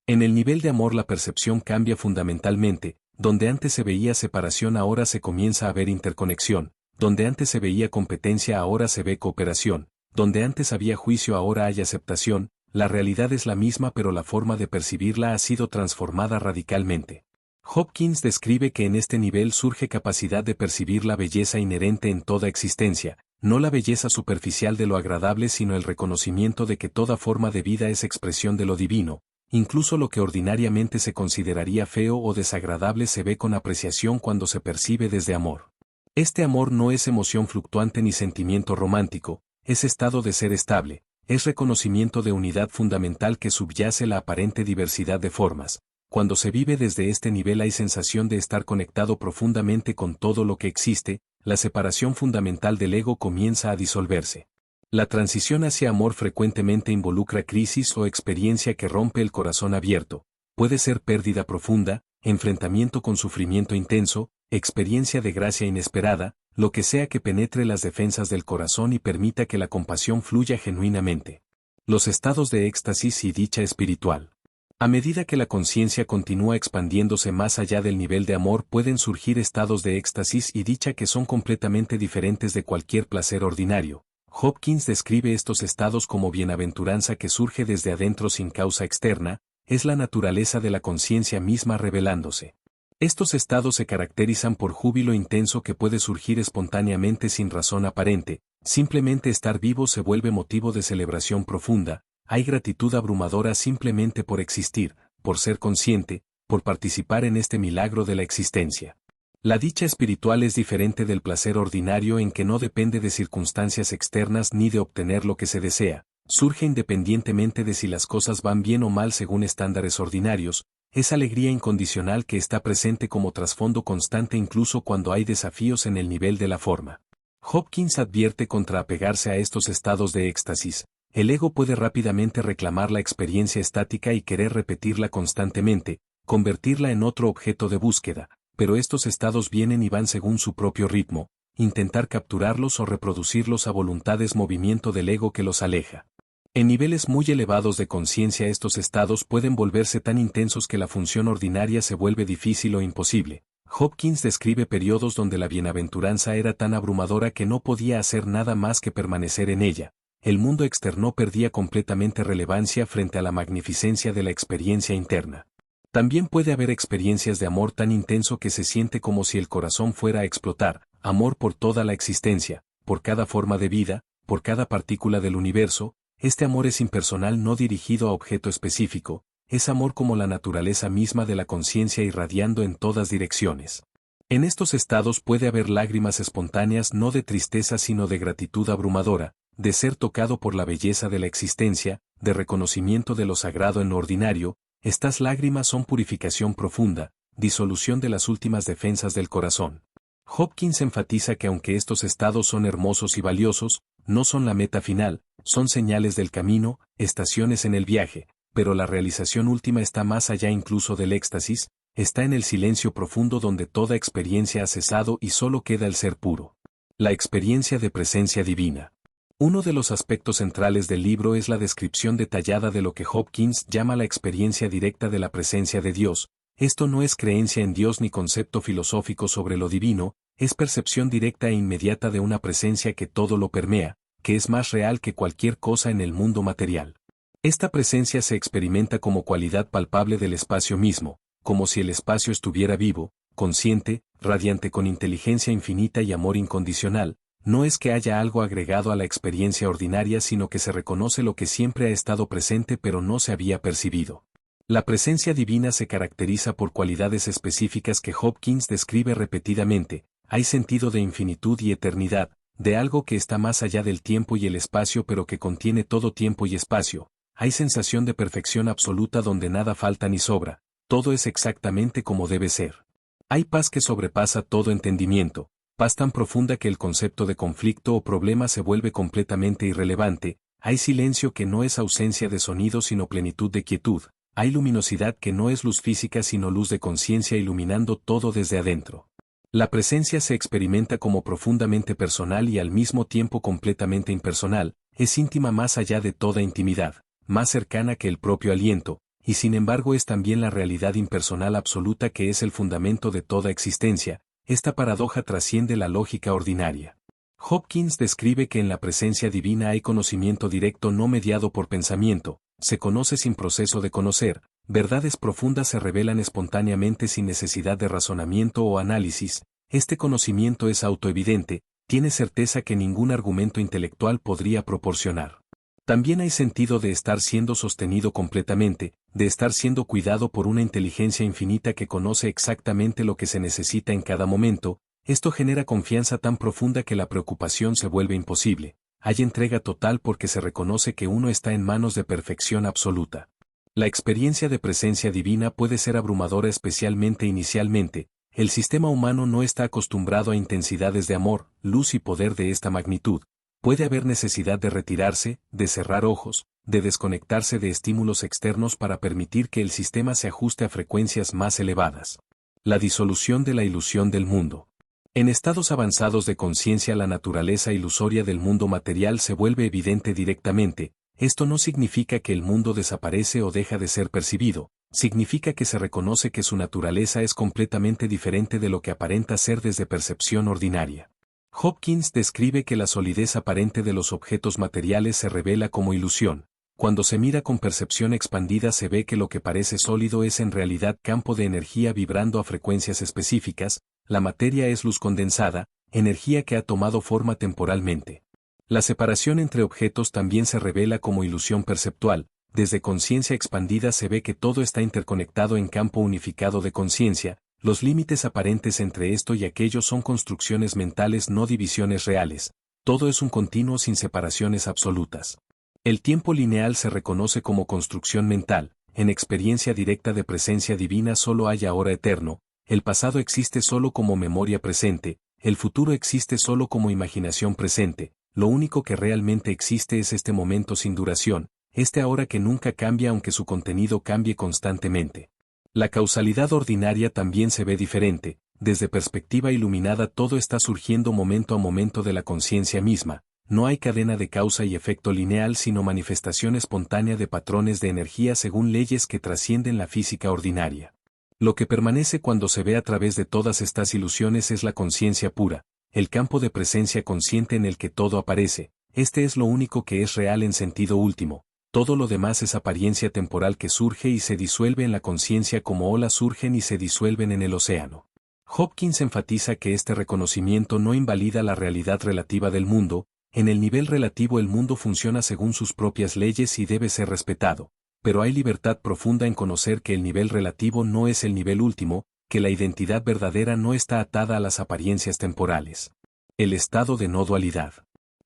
En el nivel de amor la percepción cambia fundamentalmente, donde antes se veía separación ahora se comienza a ver interconexión, donde antes se veía competencia ahora se ve cooperación. Donde antes había juicio ahora hay aceptación, la realidad es la misma pero la forma de percibirla ha sido transformada radicalmente. Hopkins describe que en este nivel surge capacidad de percibir la belleza inherente en toda existencia, no la belleza superficial de lo agradable sino el reconocimiento de que toda forma de vida es expresión de lo divino, incluso lo que ordinariamente se consideraría feo o desagradable se ve con apreciación cuando se percibe desde amor. Este amor no es emoción fluctuante ni sentimiento romántico, es estado de ser estable, es reconocimiento de unidad fundamental que subyace la aparente diversidad de formas. Cuando se vive desde este nivel hay sensación de estar conectado profundamente con todo lo que existe, la separación fundamental del ego comienza a disolverse. La transición hacia amor frecuentemente involucra crisis o experiencia que rompe el corazón abierto, puede ser pérdida profunda, enfrentamiento con sufrimiento intenso, experiencia de gracia inesperada, lo que sea que penetre las defensas del corazón y permita que la compasión fluya genuinamente. Los estados de éxtasis y dicha espiritual. A medida que la conciencia continúa expandiéndose más allá del nivel de amor pueden surgir estados de éxtasis y dicha que son completamente diferentes de cualquier placer ordinario. Hopkins describe estos estados como bienaventuranza que surge desde adentro sin causa externa, es la naturaleza de la conciencia misma revelándose. Estos estados se caracterizan por júbilo intenso que puede surgir espontáneamente sin razón aparente, simplemente estar vivo se vuelve motivo de celebración profunda, hay gratitud abrumadora simplemente por existir, por ser consciente, por participar en este milagro de la existencia. La dicha espiritual es diferente del placer ordinario en que no depende de circunstancias externas ni de obtener lo que se desea, surge independientemente de si las cosas van bien o mal según estándares ordinarios. Es alegría incondicional que está presente como trasfondo constante incluso cuando hay desafíos en el nivel de la forma. Hopkins advierte contra apegarse a estos estados de éxtasis. El ego puede rápidamente reclamar la experiencia estática y querer repetirla constantemente, convertirla en otro objeto de búsqueda. pero estos estados vienen y van según su propio ritmo. Intentar capturarlos o reproducirlos a voluntad es movimiento del ego que los aleja. En niveles muy elevados de conciencia estos estados pueden volverse tan intensos que la función ordinaria se vuelve difícil o imposible. Hopkins describe periodos donde la bienaventuranza era tan abrumadora que no podía hacer nada más que permanecer en ella. El mundo externo perdía completamente relevancia frente a la magnificencia de la experiencia interna. También puede haber experiencias de amor tan intenso que se siente como si el corazón fuera a explotar, amor por toda la existencia, por cada forma de vida, por cada partícula del universo. Este amor es impersonal, no dirigido a objeto específico, es amor como la naturaleza misma de la conciencia irradiando en todas direcciones. En estos estados puede haber lágrimas espontáneas no de tristeza sino de gratitud abrumadora, de ser tocado por la belleza de la existencia, de reconocimiento de lo sagrado en lo ordinario. Estas lágrimas son purificación profunda, disolución de las últimas defensas del corazón. Hopkins enfatiza que aunque estos estados son hermosos y valiosos, no son la meta final, son señales del camino, estaciones en el viaje, pero la realización última está más allá incluso del éxtasis, está en el silencio profundo donde toda experiencia ha cesado y solo queda el ser puro. La experiencia de presencia divina. Uno de los aspectos centrales del libro es la descripción detallada de lo que Hopkins llama la experiencia directa de la presencia de Dios. Esto no es creencia en Dios ni concepto filosófico sobre lo divino, es percepción directa e inmediata de una presencia que todo lo permea, que es más real que cualquier cosa en el mundo material. Esta presencia se experimenta como cualidad palpable del espacio mismo, como si el espacio estuviera vivo, consciente, radiante con inteligencia infinita y amor incondicional. No es que haya algo agregado a la experiencia ordinaria sino que se reconoce lo que siempre ha estado presente pero no se había percibido. La presencia divina se caracteriza por cualidades específicas que Hopkins describe repetidamente. Hay sentido de infinitud y eternidad, de algo que está más allá del tiempo y el espacio pero que contiene todo tiempo y espacio. Hay sensación de perfección absoluta donde nada falta ni sobra, todo es exactamente como debe ser. Hay paz que sobrepasa todo entendimiento, paz tan profunda que el concepto de conflicto o problema se vuelve completamente irrelevante. Hay silencio que no es ausencia de sonido sino plenitud de quietud. Hay luminosidad que no es luz física sino luz de conciencia iluminando todo desde adentro. La presencia se experimenta como profundamente personal y al mismo tiempo completamente impersonal, es íntima más allá de toda intimidad, más cercana que el propio aliento, y sin embargo es también la realidad impersonal absoluta que es el fundamento de toda existencia. Esta paradoja trasciende la lógica ordinaria. Hopkins describe que en la presencia divina hay conocimiento directo no mediado por pensamiento, se conoce sin proceso de conocer, verdades profundas se revelan espontáneamente sin necesidad de razonamiento o análisis, este conocimiento es autoevidente, tiene certeza que ningún argumento intelectual podría proporcionar. También hay sentido de estar siendo sostenido completamente, de estar siendo cuidado por una inteligencia infinita que conoce exactamente lo que se necesita en cada momento. Esto genera confianza tan profunda que la preocupación se vuelve imposible. Hay entrega total porque se reconoce que uno está en manos de perfección absoluta. La experiencia de presencia divina puede ser abrumadora especialmente inicialmente. El sistema humano no está acostumbrado a intensidades de amor, luz y poder de esta magnitud. Puede haber necesidad de retirarse, de cerrar ojos, de desconectarse de estímulos externos para permitir que el sistema se ajuste a frecuencias más elevadas. La disolución de la ilusión del mundo. En estados avanzados de conciencia la naturaleza ilusoria del mundo material se vuelve evidente directamente. Esto no significa que el mundo desaparece o deja de ser percibido, significa que se reconoce que su naturaleza es completamente diferente de lo que aparenta ser desde percepción ordinaria. Hopkins describe que la solidez aparente de los objetos materiales se revela como ilusión. Cuando se mira con percepción expandida se ve que lo que parece sólido es en realidad campo de energía vibrando a frecuencias específicas, la materia es luz condensada, energía que ha tomado forma temporalmente. La separación entre objetos también se revela como ilusión perceptual, desde conciencia expandida se ve que todo está interconectado en campo unificado de conciencia, los límites aparentes entre esto y aquello son construcciones mentales no divisiones reales, todo es un continuo sin separaciones absolutas. El tiempo lineal se reconoce como construcción mental, en experiencia directa de presencia divina solo hay ahora eterno, el pasado existe solo como memoria presente, el futuro existe solo como imaginación presente, lo único que realmente existe es este momento sin duración, este ahora que nunca cambia aunque su contenido cambie constantemente. La causalidad ordinaria también se ve diferente, desde perspectiva iluminada todo está surgiendo momento a momento de la conciencia misma, no hay cadena de causa y efecto lineal sino manifestación espontánea de patrones de energía según leyes que trascienden la física ordinaria. Lo que permanece cuando se ve a través de todas estas ilusiones es la conciencia pura, el campo de presencia consciente en el que todo aparece, este es lo único que es real en sentido último, todo lo demás es apariencia temporal que surge y se disuelve en la conciencia como olas surgen y se disuelven en el océano. Hopkins enfatiza que este reconocimiento no invalida la realidad relativa del mundo, en el nivel relativo el mundo funciona según sus propias leyes y debe ser respetado, pero hay libertad profunda en conocer que el nivel relativo no es el nivel último, que la identidad verdadera no está atada a las apariencias temporales. El estado de no dualidad.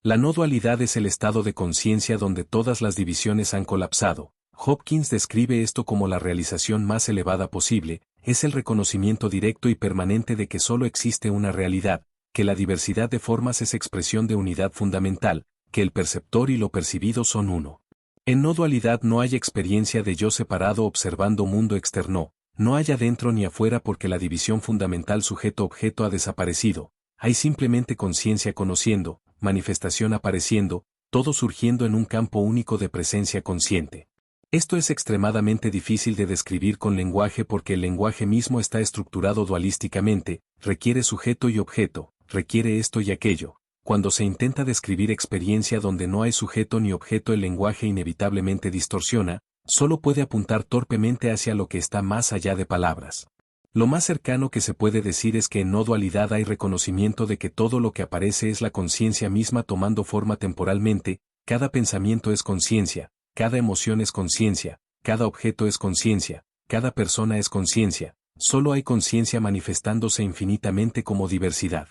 La no dualidad es el estado de conciencia donde todas las divisiones han colapsado. Hopkins describe esto como la realización más elevada posible, es el reconocimiento directo y permanente de que solo existe una realidad, que la diversidad de formas es expresión de unidad fundamental, que el perceptor y lo percibido son uno. En no dualidad no hay experiencia de yo separado observando mundo externo, no hay adentro ni afuera porque la división fundamental sujeto-objeto ha desaparecido, hay simplemente conciencia conociendo, manifestación apareciendo, todo surgiendo en un campo único de presencia consciente. Esto es extremadamente difícil de describir con lenguaje porque el lenguaje mismo está estructurado dualísticamente, requiere sujeto y objeto, requiere esto y aquello. Cuando se intenta describir experiencia donde no hay sujeto ni objeto el lenguaje inevitablemente distorsiona, solo puede apuntar torpemente hacia lo que está más allá de palabras. Lo más cercano que se puede decir es que en no dualidad hay reconocimiento de que todo lo que aparece es la conciencia misma tomando forma temporalmente, cada pensamiento es conciencia, cada emoción es conciencia, cada objeto es conciencia, cada persona es conciencia, solo hay conciencia manifestándose infinitamente como diversidad.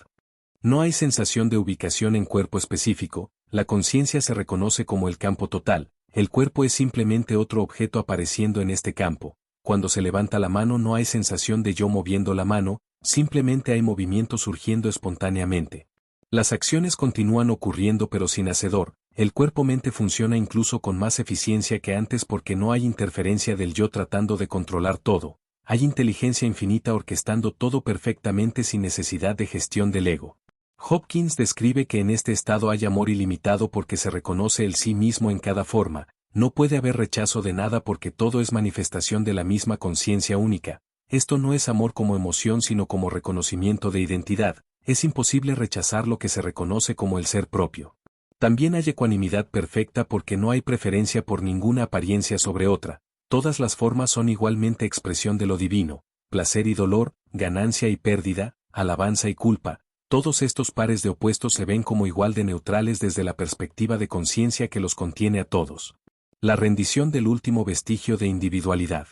No hay sensación de ubicación en cuerpo específico, la conciencia se reconoce como el campo total, el cuerpo es simplemente otro objeto apareciendo en este campo. Cuando se levanta la mano no hay sensación de yo moviendo la mano, simplemente hay movimiento surgiendo espontáneamente. Las acciones continúan ocurriendo pero sin hacedor, el cuerpo-mente funciona incluso con más eficiencia que antes porque no hay interferencia del yo tratando de controlar todo, hay inteligencia infinita orquestando todo perfectamente sin necesidad de gestión del ego. Hopkins describe que en este estado hay amor ilimitado porque se reconoce el sí mismo en cada forma, no puede haber rechazo de nada porque todo es manifestación de la misma conciencia única, esto no es amor como emoción sino como reconocimiento de identidad, es imposible rechazar lo que se reconoce como el ser propio. También hay ecuanimidad perfecta porque no hay preferencia por ninguna apariencia sobre otra, todas las formas son igualmente expresión de lo divino, placer y dolor, ganancia y pérdida, alabanza y culpa. Todos estos pares de opuestos se ven como igual de neutrales desde la perspectiva de conciencia que los contiene a todos. La rendición del último vestigio de individualidad.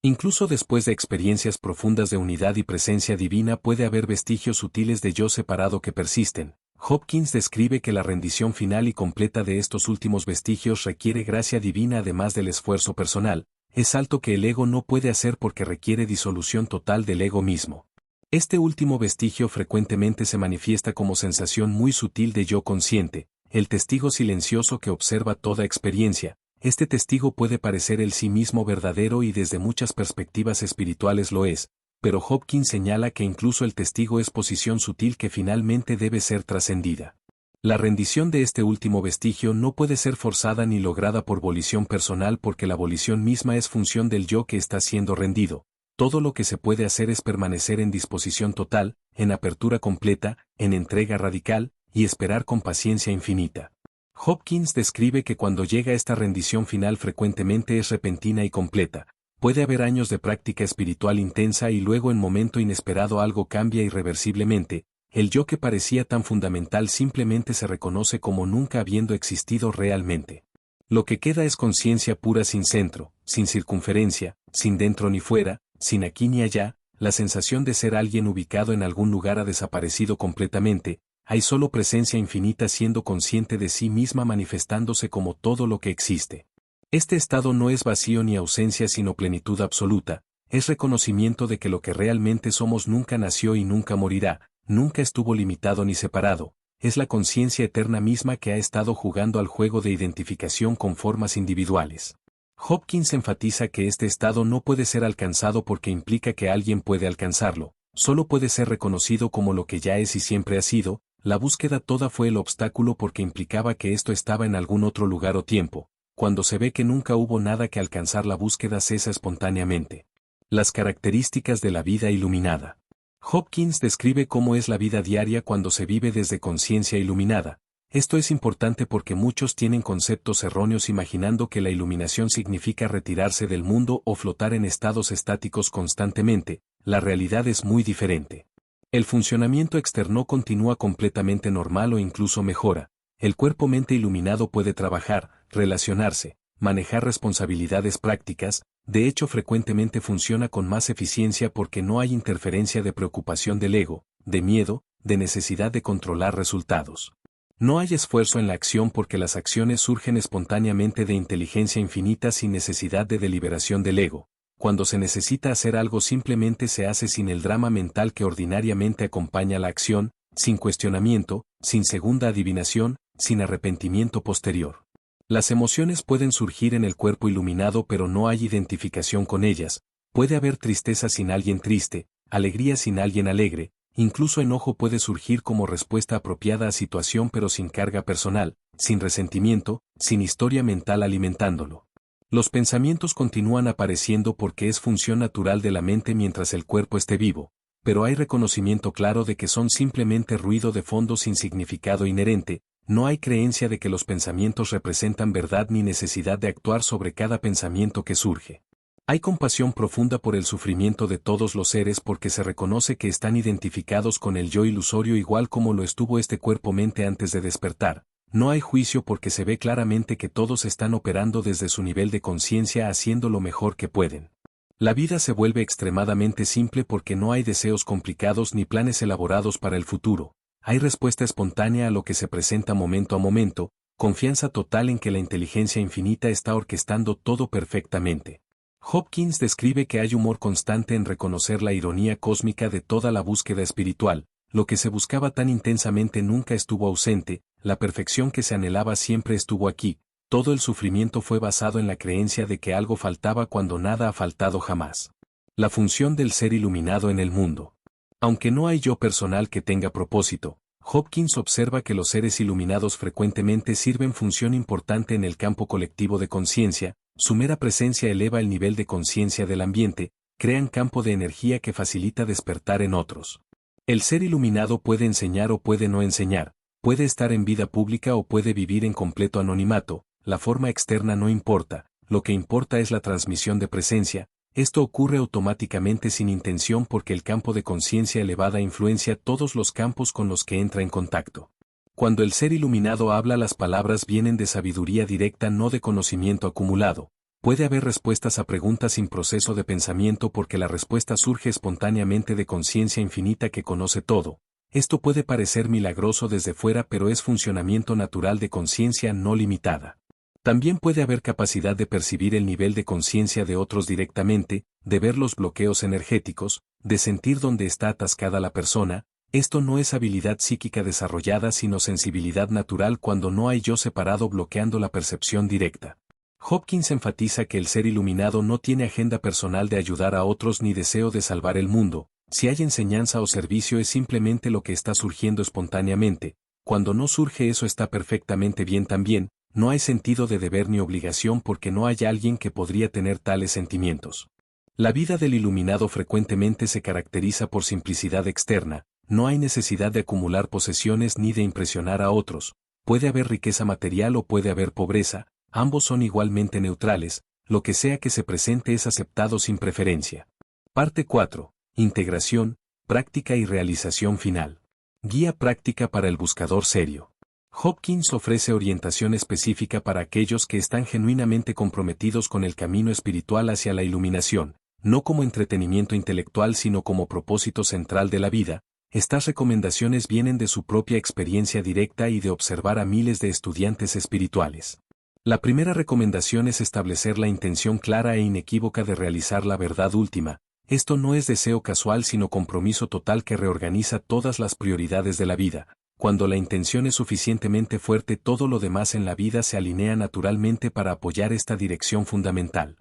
Incluso después de experiencias profundas de unidad y presencia divina puede haber vestigios sutiles de yo separado que persisten. Hopkins describe que la rendición final y completa de estos últimos vestigios requiere gracia divina además del esfuerzo personal, es algo que el ego no puede hacer porque requiere disolución total del ego mismo. Este último vestigio frecuentemente se manifiesta como sensación muy sutil de yo consciente, el testigo silencioso que observa toda experiencia. Este testigo puede parecer el sí mismo verdadero y desde muchas perspectivas espirituales lo es, pero Hopkins señala que incluso el testigo es posición sutil que finalmente debe ser trascendida. La rendición de este último vestigio no puede ser forzada ni lograda por volición personal porque la volición misma es función del yo que está siendo rendido. Todo lo que se puede hacer es permanecer en disposición total, en apertura completa, en entrega radical, y esperar con paciencia infinita. Hopkins describe que cuando llega esta rendición final frecuentemente es repentina y completa, puede haber años de práctica espiritual intensa y luego en momento inesperado algo cambia irreversiblemente, el yo que parecía tan fundamental simplemente se reconoce como nunca habiendo existido realmente. Lo que queda es conciencia pura sin centro, sin circunferencia, sin dentro ni fuera, sin aquí ni allá, la sensación de ser alguien ubicado en algún lugar ha desaparecido completamente, hay solo presencia infinita siendo consciente de sí misma manifestándose como todo lo que existe. Este estado no es vacío ni ausencia sino plenitud absoluta, es reconocimiento de que lo que realmente somos nunca nació y nunca morirá, nunca estuvo limitado ni separado, es la conciencia eterna misma que ha estado jugando al juego de identificación con formas individuales. Hopkins enfatiza que este estado no puede ser alcanzado porque implica que alguien puede alcanzarlo, solo puede ser reconocido como lo que ya es y siempre ha sido. La búsqueda toda fue el obstáculo porque implicaba que esto estaba en algún otro lugar o tiempo. Cuando se ve que nunca hubo nada que alcanzar, la búsqueda cesa espontáneamente. Las características de la vida iluminada. Hopkins describe cómo es la vida diaria cuando se vive desde conciencia iluminada. Esto es importante porque muchos tienen conceptos erróneos imaginando que la iluminación significa retirarse del mundo o flotar en estados estáticos constantemente. La realidad es muy diferente. El funcionamiento externo continúa completamente normal o incluso mejora. El cuerpo-mente iluminado puede trabajar, relacionarse, manejar responsabilidades prácticas. De hecho, frecuentemente funciona con más eficiencia porque no hay interferencia de preocupación del ego, de miedo, de necesidad de controlar resultados. No hay esfuerzo en la acción porque las acciones surgen espontáneamente de inteligencia infinita sin necesidad de deliberación del ego. Cuando se necesita hacer algo simplemente se hace sin el drama mental que ordinariamente acompaña la acción, sin cuestionamiento, sin segunda adivinación, sin arrepentimiento posterior. Las emociones pueden surgir en el cuerpo iluminado pero no hay identificación con ellas. Puede haber tristeza sin alguien triste, alegría sin alguien alegre, incluso enojo puede surgir como respuesta apropiada a situación pero sin carga personal, sin resentimiento, sin historia mental alimentándolo. Los pensamientos continúan apareciendo porque es función natural de la mente mientras el cuerpo esté vivo, pero hay reconocimiento claro de que son simplemente ruido de fondo sin significado inherente. No hay creencia de que los pensamientos representan verdad ni necesidad de actuar sobre cada pensamiento que surge. Hay compasión profunda por el sufrimiento de todos los seres porque se reconoce que están identificados con el yo ilusorio igual como lo estuvo este cuerpo-mente antes de despertar. No hay juicio porque se ve claramente que todos están operando desde su nivel de conciencia haciendo lo mejor que pueden. La vida se vuelve extremadamente simple porque no hay deseos complicados ni planes elaborados para el futuro. Hay respuesta espontánea a lo que se presenta momento a momento, confianza total en que la inteligencia infinita está orquestando todo perfectamente. Hopkins describe que hay humor constante en reconocer la ironía cósmica de toda la búsqueda espiritual. Lo que se buscaba tan intensamente nunca estuvo ausente, la perfección que se anhelaba siempre estuvo aquí. Todo el sufrimiento fue basado en la creencia de que algo faltaba cuando nada ha faltado jamás. La función del ser iluminado en el mundo. Aunque no hay yo personal que tenga propósito, Hopkins observa que los seres iluminados frecuentemente sirven función importante en el campo colectivo de conciencia. Su mera presencia eleva el nivel de conciencia del ambiente, crean campo de energía que facilita despertar en otros. El ser iluminado puede enseñar o puede no enseñar, puede estar en vida pública o puede vivir en completo anonimato. La forma externa no importa, lo que importa es la transmisión de presencia. Esto ocurre automáticamente sin intención porque el campo de conciencia elevada influencia todos los campos con los que entra en contacto. Cuando el ser iluminado habla, las palabras vienen de sabiduría directa, no de conocimiento acumulado. Puede haber respuestas a preguntas sin proceso de pensamiento porque la respuesta surge espontáneamente de conciencia infinita que conoce todo. Esto puede parecer milagroso desde fuera pero es funcionamiento natural de conciencia no limitada. También puede haber capacidad de percibir el nivel de conciencia de otros directamente, de ver los bloqueos energéticos, de sentir dónde está atascada la persona. Esto no es habilidad psíquica desarrollada sino sensibilidad natural cuando no hay yo separado bloqueando la percepción directa. Hopkins enfatiza que el ser iluminado no tiene agenda personal de ayudar a otros ni deseo de salvar el mundo. Si hay enseñanza o servicio es simplemente lo que está surgiendo espontáneamente. Cuando no surge eso está perfectamente bien también. No hay sentido de deber ni obligación porque no hay alguien que podría tener tales sentimientos. La vida del iluminado frecuentemente se caracteriza por simplicidad externa. No hay necesidad de acumular posesiones ni de impresionar a otros. Puede haber riqueza material o puede haber pobreza, ambos son igualmente neutrales, lo que sea que se presente es aceptado sin preferencia. Parte 4. Integración, práctica y realización final. Guía práctica para el buscador serio. Hopkins ofrece orientación específica para aquellos que están genuinamente comprometidos con el camino espiritual hacia la iluminación, no como entretenimiento intelectual sino como propósito central de la vida. Estas recomendaciones vienen de su propia experiencia directa y de observar a miles de estudiantes espirituales. La primera recomendación es establecer la intención clara e inequívoca de realizar la verdad última. Esto no es deseo casual sino compromiso total que reorganiza todas las prioridades de la vida. Cuando la intención es suficientemente fuerte, todo lo demás en la vida se alinea naturalmente para apoyar esta dirección fundamental.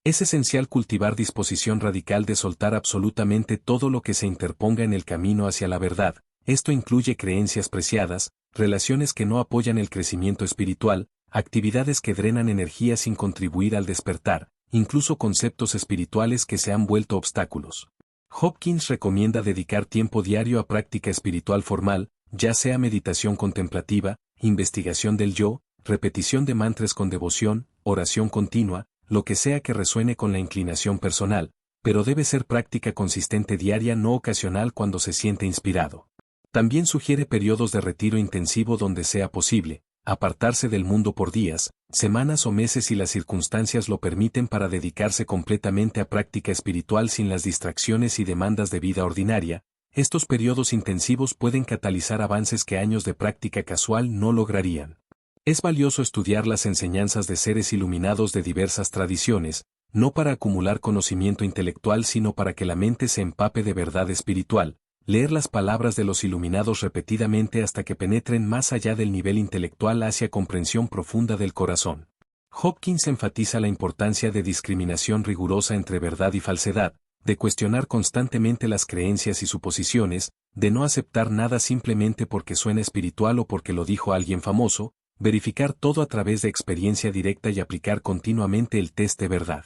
Es esencial cultivar disposición radical de soltar absolutamente todo lo que se interponga en el camino hacia la verdad. Esto incluye creencias preciadas, relaciones que no apoyan el crecimiento espiritual, actividades que drenan energía sin contribuir al despertar, incluso conceptos espirituales que se han vuelto obstáculos. Hopkins recomienda dedicar tiempo diario a práctica espiritual formal, ya sea meditación contemplativa, investigación del yo, repetición de mantras con devoción, oración continua, lo que sea que resuene con la inclinación personal, pero debe ser práctica consistente diaria, no ocasional cuando se siente inspirado. También sugiere periodos de retiro intensivo donde sea posible, apartarse del mundo por días, semanas o meses si las circunstancias lo permiten para dedicarse completamente a práctica espiritual sin las distracciones y demandas de vida ordinaria. Estos periodos intensivos pueden catalizar avances que años de práctica casual no lograrían. Es valioso estudiar las enseñanzas de seres iluminados de diversas tradiciones, no para acumular conocimiento intelectual sino para que la mente se empape de verdad espiritual, leer las palabras de los iluminados repetidamente hasta que penetren más allá del nivel intelectual hacia comprensión profunda del corazón. Hopkins enfatiza la importancia de discriminación rigurosa entre verdad y falsedad, de cuestionar constantemente las creencias y suposiciones, de no aceptar nada simplemente porque suena espiritual o porque lo dijo alguien famoso, verificar todo a través de experiencia directa y aplicar continuamente el test de verdad.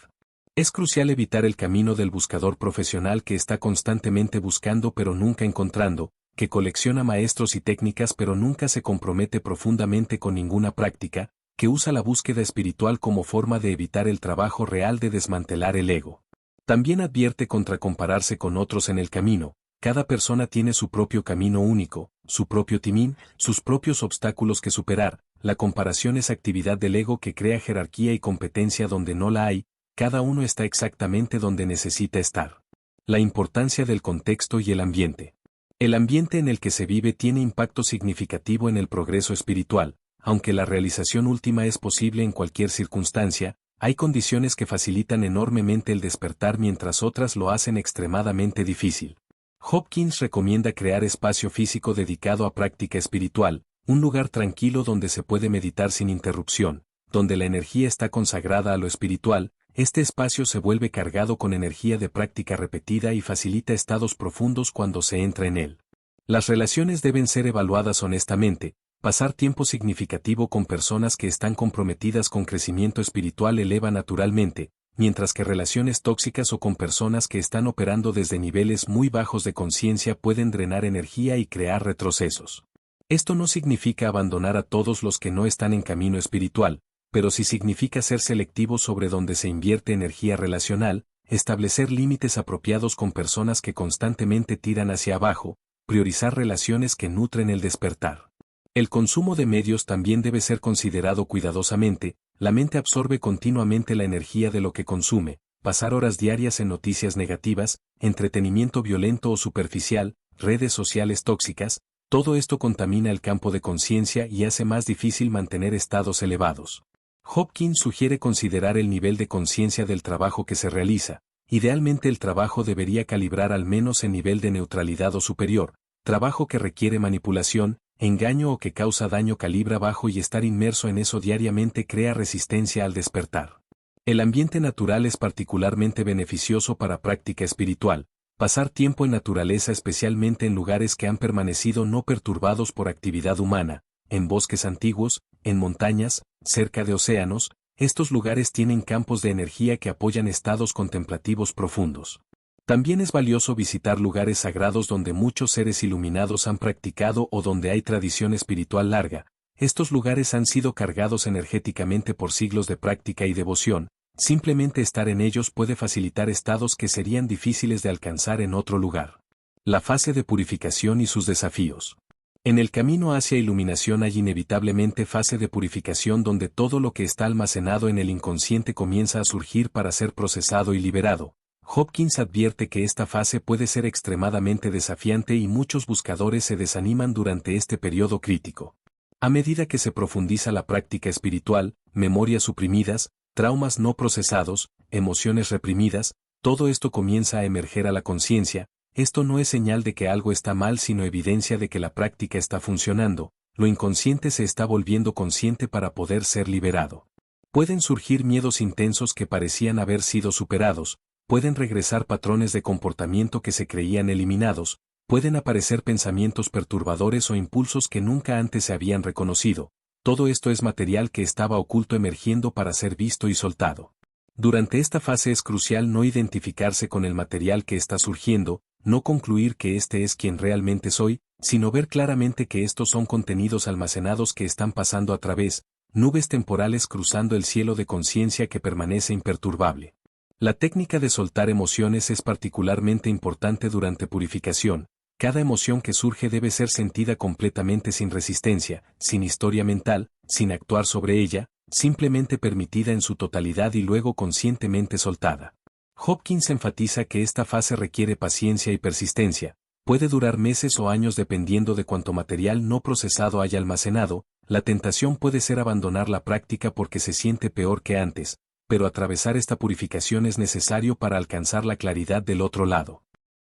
Es crucial evitar el camino del buscador profesional que está constantemente buscando pero nunca encontrando, que colecciona maestros y técnicas pero nunca se compromete profundamente con ninguna práctica, que usa la búsqueda espiritual como forma de evitar el trabajo real de desmantelar el ego. También advierte contra compararse con otros en el camino. Cada persona tiene su propio camino único, su propio timín, sus propios obstáculos que superar. La comparación es actividad del ego que crea jerarquía y competencia donde no la hay, cada uno está exactamente donde necesita estar. La importancia del contexto y el ambiente. El ambiente en el que se vive tiene impacto significativo en el progreso espiritual, aunque la realización última es posible en cualquier circunstancia, hay condiciones que facilitan enormemente el despertar mientras otras lo hacen extremadamente difícil. Hopkins recomienda crear espacio físico dedicado a práctica espiritual, un lugar tranquilo donde se puede meditar sin interrupción, donde la energía está consagrada a lo espiritual. Este espacio se vuelve cargado con energía de práctica repetida y facilita estados profundos cuando se entra en él. Las relaciones deben ser evaluadas honestamente. Pasar tiempo significativo con personas que están comprometidas con crecimiento espiritual eleva naturalmente, mientras que relaciones tóxicas o con personas que están operando desde niveles muy bajos de conciencia pueden drenar energía y crear retrocesos. Esto no significa abandonar a todos los que no están en camino espiritual, pero sí significa ser selectivo sobre dónde se invierte energía relacional, establecer límites apropiados con personas que constantemente tiran hacia abajo, priorizar relaciones que nutren el despertar. El consumo de medios también debe ser considerado cuidadosamente. La mente absorbe continuamente la energía de lo que consume. Pasar horas diarias en noticias negativas, entretenimiento violento o superficial, redes sociales tóxicas, todo esto contamina el campo de conciencia y hace más difícil mantener estados elevados. Hopkins sugiere considerar el nivel de conciencia del trabajo que se realiza. Idealmente el trabajo debería calibrar al menos en nivel de neutralidad o superior. Trabajo que requiere manipulación, engaño o que causa daño calibra bajo y estar inmerso en eso diariamente crea resistencia al despertar. El ambiente natural es particularmente beneficioso para práctica espiritual. Pasar tiempo en naturaleza, especialmente en lugares que han permanecido no perturbados por actividad humana, en bosques antiguos, en montañas, cerca de océanos, estos lugares tienen campos de energía que apoyan estados contemplativos profundos. También es valioso visitar lugares sagrados donde muchos seres iluminados han practicado o donde hay tradición espiritual larga. Estos lugares han sido cargados energéticamente por siglos de práctica y devoción. Simplemente estar en ellos puede facilitar estados que serían difíciles de alcanzar en otro lugar. La fase de purificación y sus desafíos. En el camino hacia iluminación hay inevitablemente fase de purificación donde todo lo que está almacenado en el inconsciente comienza a surgir para ser procesado y liberado. Hopkins advierte que esta fase puede ser extremadamente desafiante y muchos buscadores se desaniman durante este periodo crítico. A medida que se profundiza la práctica espiritual, memorias suprimidas, traumas no procesados, emociones reprimidas, todo esto comienza a emerger a la conciencia. Esto no es señal de que algo está mal sino evidencia de que la práctica está funcionando, lo inconsciente se está volviendo consciente para poder ser liberado. Pueden surgir miedos intensos que parecían haber sido superados, pueden regresar patrones de comportamiento que se creían eliminados, pueden aparecer pensamientos perturbadores o impulsos que nunca antes se habían reconocido. Todo esto es material que estaba oculto emergiendo para ser visto y soltado. Durante esta fase es crucial no identificarse con el material que está surgiendo, no concluir que este es quien realmente soy, sino ver claramente que estos son contenidos almacenados que están pasando a través, nubes temporales cruzando el cielo de conciencia que permanece imperturbable. La técnica de soltar emociones es particularmente importante durante purificación. Cada emoción que surge debe ser sentida completamente sin resistencia, sin historia mental, sin actuar sobre ella, simplemente permitida en su totalidad y luego conscientemente soltada. Hopkins enfatiza que esta fase requiere paciencia y persistencia, puede durar meses o años dependiendo de cuánto material no procesado haya almacenado. La tentación puede ser abandonar la práctica porque se siente peor que antes, pero atravesar esta purificación es necesario para alcanzar la claridad del otro lado.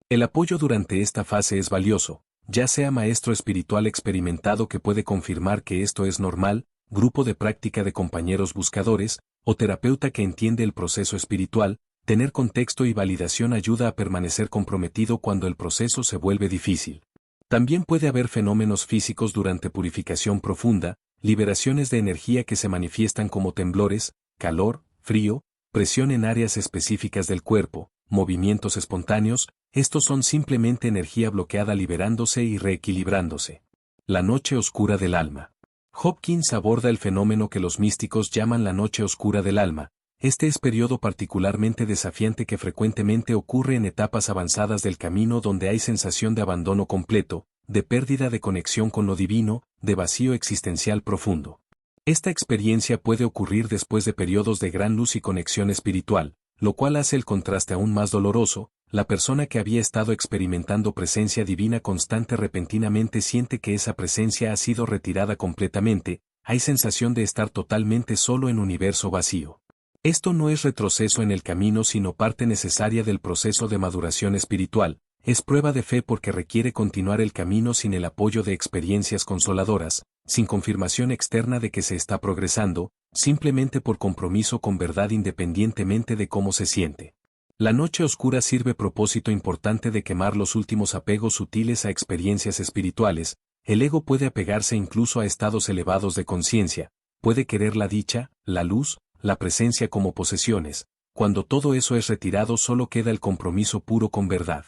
El apoyo durante esta fase es valioso, ya sea maestro espiritual experimentado que puede confirmar que esto es normal, grupo de práctica de compañeros buscadores, o terapeuta que entiende el proceso espiritual. Tener contexto y validación ayuda a permanecer comprometido cuando el proceso se vuelve difícil. También puede haber fenómenos físicos durante purificación profunda, liberaciones de energía que se manifiestan como temblores, calor, frío, presión en áreas específicas del cuerpo, movimientos espontáneos. Estos son simplemente energía bloqueada liberándose y reequilibrándose. La noche oscura del alma. Hopkins aborda el fenómeno que los místicos llaman la noche oscura del alma. Este es periodo particularmente desafiante que frecuentemente ocurre en etapas avanzadas del camino donde hay sensación de abandono completo, de pérdida de conexión con lo divino, de vacío existencial profundo. Esta experiencia puede ocurrir después de periodos de gran luz y conexión espiritual, lo cual hace el contraste aún más doloroso. La persona que había estado experimentando presencia divina constante repentinamente siente que esa presencia ha sido retirada completamente, hay sensación de estar totalmente solo en un universo vacío. Esto no es retroceso en el camino sino parte necesaria del proceso de maduración espiritual, es prueba de fe porque requiere continuar el camino sin el apoyo de experiencias consoladoras, sin confirmación externa de que se está progresando, simplemente por compromiso con verdad independientemente de cómo se siente. La noche oscura sirve propósito importante de quemar los últimos apegos sutiles a experiencias espirituales. El ego puede apegarse incluso a estados elevados de conciencia, puede querer la dicha, la luz, la presencia como posesiones. Cuando todo eso es retirado solo queda el compromiso puro con verdad.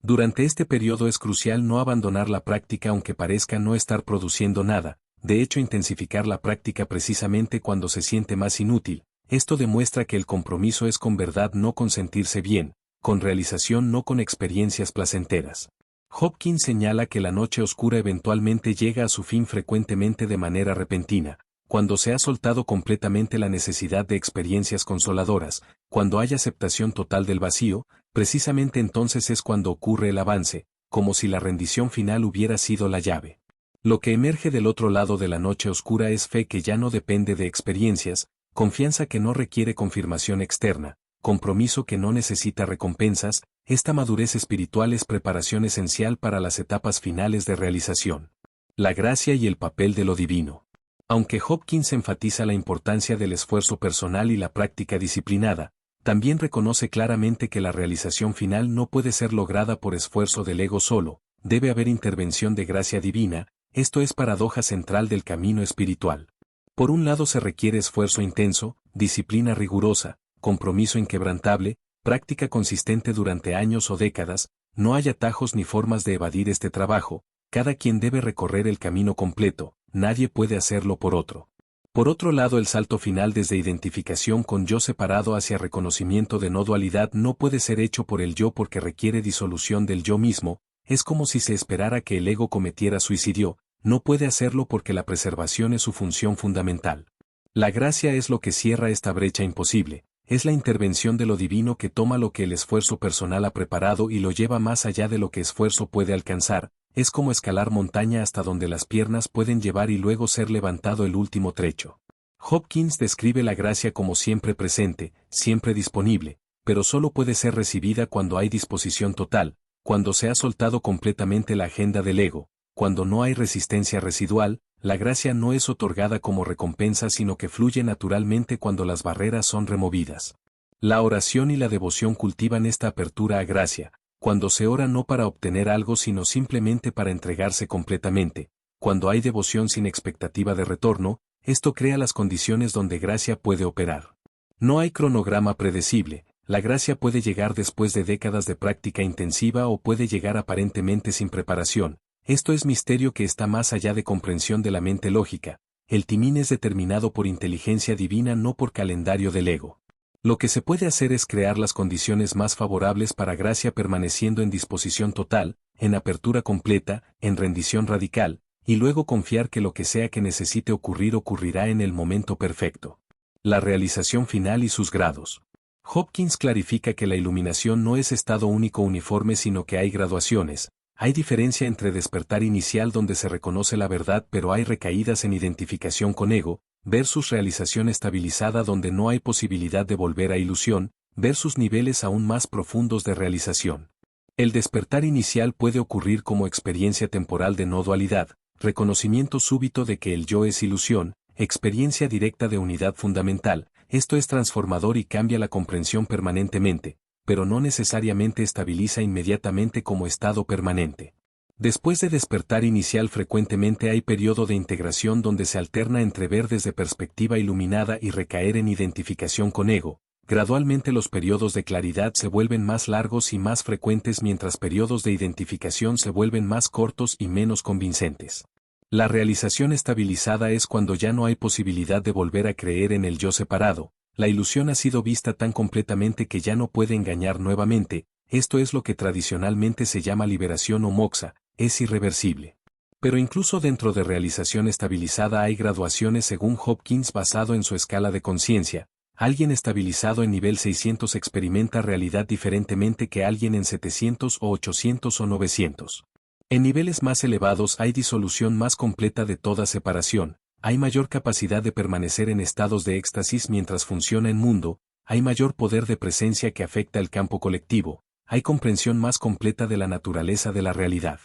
Durante este periodo es crucial no abandonar la práctica aunque parezca no estar produciendo nada, de hecho intensificar la práctica precisamente cuando se siente más inútil. Esto demuestra que el compromiso es con verdad no con sentirse bien, con realización no con experiencias placenteras. Hopkins señala que la noche oscura eventualmente llega a su fin frecuentemente de manera repentina, cuando se ha soltado completamente la necesidad de experiencias consoladoras, cuando hay aceptación total del vacío, precisamente entonces es cuando ocurre el avance, como si la rendición final hubiera sido la llave. Lo que emerge del otro lado de la noche oscura es fe que ya no depende de experiencias, confianza que no requiere confirmación externa, compromiso que no necesita recompensas. Esta madurez espiritual es preparación esencial para las etapas finales de realización. La gracia y el papel de lo divino. Aunque Hopkins enfatiza la importancia del esfuerzo personal y la práctica disciplinada, también reconoce claramente que la realización final no puede ser lograda por esfuerzo del ego solo, debe haber intervención de gracia divina. Esto es paradoja central del camino espiritual. Por un lado se requiere esfuerzo intenso, disciplina rigurosa, compromiso inquebrantable, práctica consistente durante años o décadas. No hay atajos ni formas de evadir este trabajo, cada quien debe recorrer el camino completo, nadie puede hacerlo por otro. Por otro lado, el salto final desde identificación con yo separado hacia reconocimiento de no dualidad no puede ser hecho por el yo porque requiere disolución del yo mismo. Es como si se esperara que el ego cometiera suicidio, no puede hacerlo porque la preservación es su función fundamental. La gracia es lo que cierra esta brecha imposible, es la intervención de lo divino que toma lo que el esfuerzo personal ha preparado y lo lleva más allá de lo que esfuerzo puede alcanzar. Es como escalar montaña hasta donde las piernas pueden llevar y luego ser levantado el último trecho. Hopkins describe la gracia como siempre presente, siempre disponible, pero solo puede ser recibida cuando hay disposición total, cuando se ha soltado completamente la agenda del ego, cuando no hay resistencia residual. la gracia no es otorgada como recompensa sino que fluye naturalmente cuando las barreras son removidas. La oración y la devoción cultivan esta apertura a gracia, cuando se ora no para obtener algo sino simplemente para entregarse completamente, cuando hay devoción sin expectativa de retorno, esto crea las condiciones donde gracia puede operar. No hay cronograma predecible, la gracia puede llegar después de décadas de práctica intensiva o puede llegar aparentemente sin preparación. Esto es misterio que está más allá de comprensión de la mente lógica. El timín es determinado por inteligencia divina no por calendario del ego. Lo que se puede hacer es crear las condiciones más favorables para gracia permaneciendo en disposición total, en apertura completa, en rendición radical, y luego confiar que lo que sea que necesite ocurrir ocurrirá en el momento perfecto. La realización final y sus grados. Hopkins clarifica que la iluminación no es estado único uniforme sino que hay graduaciones. Hay diferencia entre despertar inicial donde se reconoce la verdad pero hay recaídas en identificación con ego, versus realización estabilizada donde no hay posibilidad de volver a ilusión, versus niveles aún más profundos de realización. El despertar inicial puede ocurrir como experiencia temporal de no dualidad, reconocimiento súbito de que el yo es ilusión, experiencia directa de unidad fundamental, esto es transformador y cambia la comprensión permanentemente, pero no necesariamente estabiliza inmediatamente como estado permanente. Después de despertar inicial frecuentemente hay periodo de integración donde se alterna entre ver desde perspectiva iluminada y recaer en identificación con ego. Gradualmente los periodos de claridad se vuelven más largos y más frecuentes mientras periodos de identificación se vuelven más cortos y menos convincentes. La realización estabilizada es cuando ya no hay posibilidad de volver a creer en el yo separado. La ilusión ha sido vista tan completamente que ya no puede engañar nuevamente, esto es lo que tradicionalmente se llama liberación o moksha, es irreversible. Pero incluso dentro de realización estabilizada hay graduaciones según Hopkins basado en su escala de conciencia. Alguien estabilizado en nivel 600 experimenta realidad diferentemente que alguien en 700 o 800 o 900. En niveles más elevados hay disolución más completa de toda separación. Hay mayor capacidad de permanecer en estados de éxtasis mientras funciona en mundo, hay mayor poder de presencia que afecta el campo colectivo, hay comprensión más completa de la naturaleza de la realidad.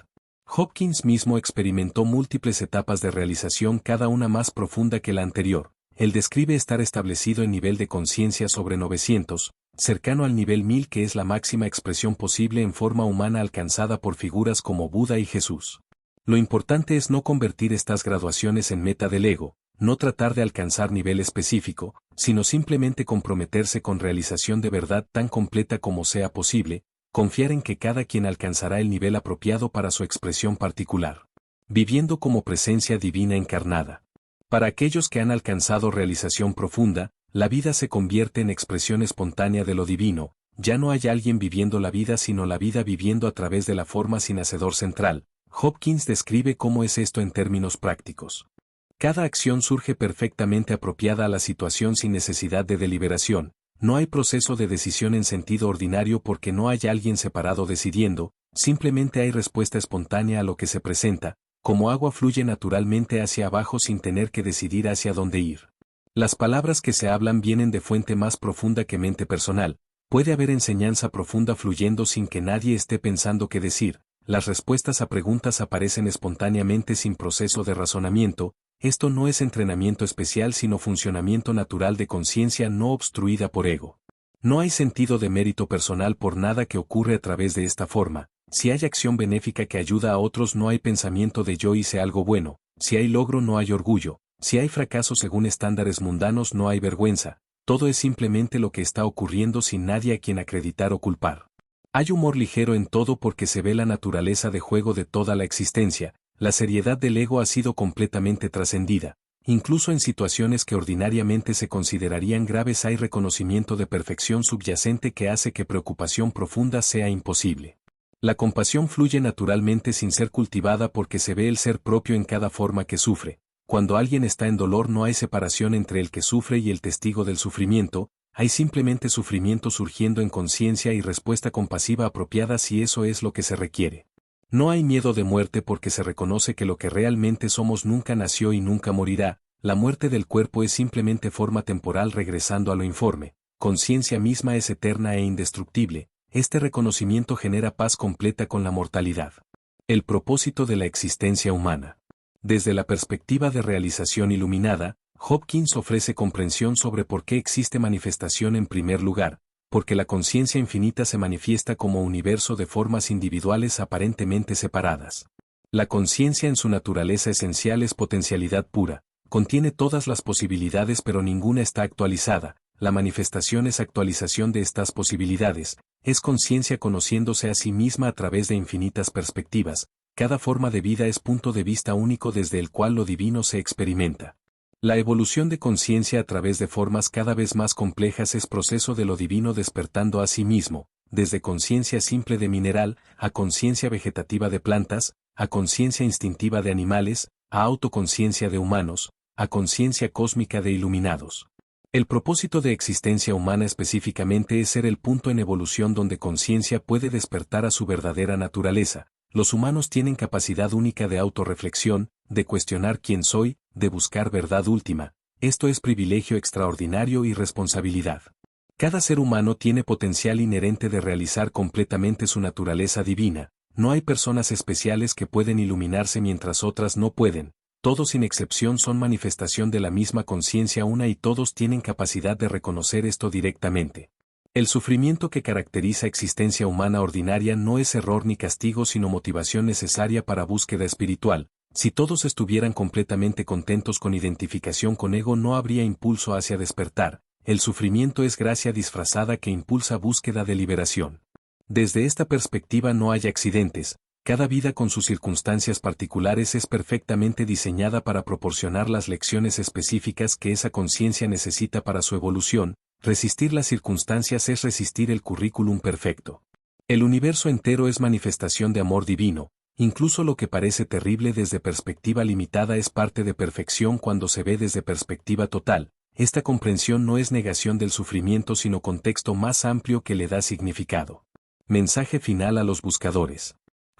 Hopkins mismo experimentó múltiples etapas de realización cada una más profunda que la anterior. Él describe estar establecido en nivel de conciencia sobre 900, cercano al nivel 1000 que es la máxima expresión posible en forma humana alcanzada por figuras como Buda y Jesús. Lo importante es no convertir estas graduaciones en meta del ego, no tratar de alcanzar nivel específico, sino simplemente comprometerse con realización de verdad tan completa como sea posible, confiar en que cada quien alcanzará el nivel apropiado para su expresión particular. Viviendo como presencia divina encarnada. Para aquellos que han alcanzado realización profunda, la vida se convierte en expresión espontánea de lo divino, ya no hay alguien viviendo la vida sino la vida viviendo a través de la forma sin hacedor central. Hopkins describe cómo es esto en términos prácticos. Cada acción surge perfectamente apropiada a la situación sin necesidad de deliberación, no hay proceso de decisión en sentido ordinario porque no hay alguien separado decidiendo, simplemente hay respuesta espontánea a lo que se presenta, como agua fluye naturalmente hacia abajo sin tener que decidir hacia dónde ir. Las palabras que se hablan vienen de fuente más profunda que mente personal, puede haber enseñanza profunda fluyendo sin que nadie esté pensando qué decir. Las respuestas a preguntas aparecen espontáneamente sin proceso de razonamiento, esto no es entrenamiento especial sino funcionamiento natural de conciencia no obstruida por ego. No hay sentido de mérito personal por nada que ocurre a través de esta forma, si hay acción benéfica que ayuda a otros no hay pensamiento de yo hice algo bueno, si hay logro no hay orgullo, si hay fracaso según estándares mundanos no hay vergüenza, todo es simplemente lo que está ocurriendo sin nadie a quien acreditar o culpar. Hay humor ligero en todo porque se ve la naturaleza de juego de toda la existencia, la seriedad del ego ha sido completamente trascendida, incluso en situaciones que ordinariamente se considerarían graves hay reconocimiento de perfección subyacente que hace que preocupación profunda sea imposible. La compasión fluye naturalmente sin ser cultivada porque se ve el ser propio en cada forma que sufre. Cuando alguien está en dolor no hay separación entre el que sufre y el testigo del sufrimiento, hay simplemente sufrimiento surgiendo en conciencia y respuesta compasiva apropiada si eso es lo que se requiere. No hay miedo de muerte porque se reconoce que lo que realmente somos nunca nació y nunca morirá, la muerte del cuerpo es simplemente forma temporal regresando a lo informe, conciencia misma es eterna e indestructible, este reconocimiento genera paz completa con la mortalidad. El propósito de la existencia humana. Desde la perspectiva de realización iluminada, Hopkins ofrece comprensión sobre por qué existe manifestación en primer lugar, porque la conciencia infinita se manifiesta como universo de formas individuales aparentemente separadas. La conciencia en su naturaleza esencial es potencialidad pura, contiene todas las posibilidades pero ninguna está actualizada, la manifestación es actualización de estas posibilidades, es conciencia conociéndose a sí misma a través de infinitas perspectivas, cada forma de vida es punto de vista único desde el cual lo divino se experimenta. La evolución de conciencia a través de formas cada vez más complejas es proceso de lo divino despertando a sí mismo, desde conciencia simple de mineral, a conciencia vegetativa de plantas, a conciencia instintiva de animales, a autoconciencia de humanos, a conciencia cósmica de iluminados. El propósito de existencia humana específicamente es ser el punto en evolución donde conciencia puede despertar a su verdadera naturaleza. Los humanos tienen capacidad única de autorreflexión, de cuestionar quién soy, de buscar verdad última. Esto es privilegio extraordinario y responsabilidad. Cada ser humano tiene potencial inherente de realizar completamente su naturaleza divina. No hay personas especiales que pueden iluminarse mientras otras no pueden. Todos sin excepción son manifestación de la misma conciencia una y todos tienen capacidad de reconocer esto directamente. El sufrimiento que caracteriza existencia humana ordinaria no es error ni castigo sino motivación necesaria para búsqueda espiritual. Si todos estuvieran completamente contentos con identificación con ego no habría impulso hacia despertar. El sufrimiento es gracia disfrazada que impulsa búsqueda de liberación. Desde esta perspectiva no hay accidentes. Cada vida con sus circunstancias particulares es perfectamente diseñada para proporcionar las lecciones específicas que esa conciencia necesita para su evolución. Resistir las circunstancias es resistir el currículum perfecto. El universo entero es manifestación de amor divino, incluso lo que parece terrible desde perspectiva limitada es parte de perfección cuando se ve desde perspectiva total. Esta comprensión no es negación del sufrimiento sino contexto más amplio que le da significado. Mensaje final a los buscadores.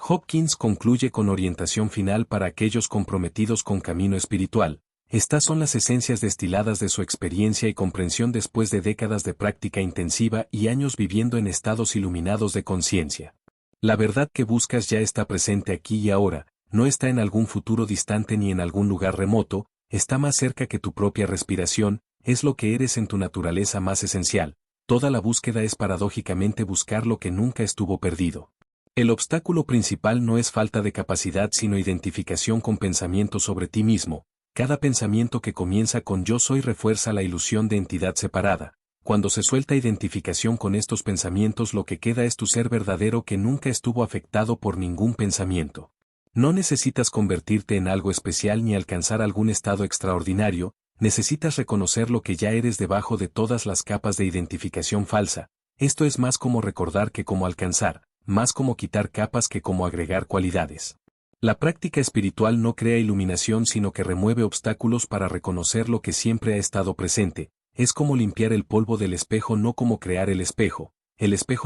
Hopkins concluye con orientación final para aquellos comprometidos con camino espiritual. Estas son las esencias destiladas de su experiencia y comprensión después de décadas de práctica intensiva y años viviendo en estados iluminados de conciencia. La verdad que buscas ya está presente aquí y ahora, no está en algún futuro distante ni en algún lugar remoto, está más cerca que tu propia respiración, es lo que eres en tu naturaleza más esencial. Toda la búsqueda es paradójicamente buscar lo que nunca estuvo perdido. El obstáculo principal no es falta de capacidad sino identificación con pensamiento sobre ti mismo. Cada pensamiento que comienza con yo soy refuerza la ilusión de entidad separada. Cuando se suelta identificación con estos pensamientos lo que queda es tu ser verdadero que nunca estuvo afectado por ningún pensamiento. No necesitas convertirte en algo especial ni alcanzar algún estado extraordinario, necesitas reconocer lo que ya eres debajo de todas las capas de identificación falsa. Esto es más como recordar que como alcanzar, más como quitar capas que como agregar cualidades. La práctica espiritual no crea iluminación sino que remueve obstáculos para reconocer lo que siempre ha estado presente, es como limpiar el polvo del espejo no como crear el espejo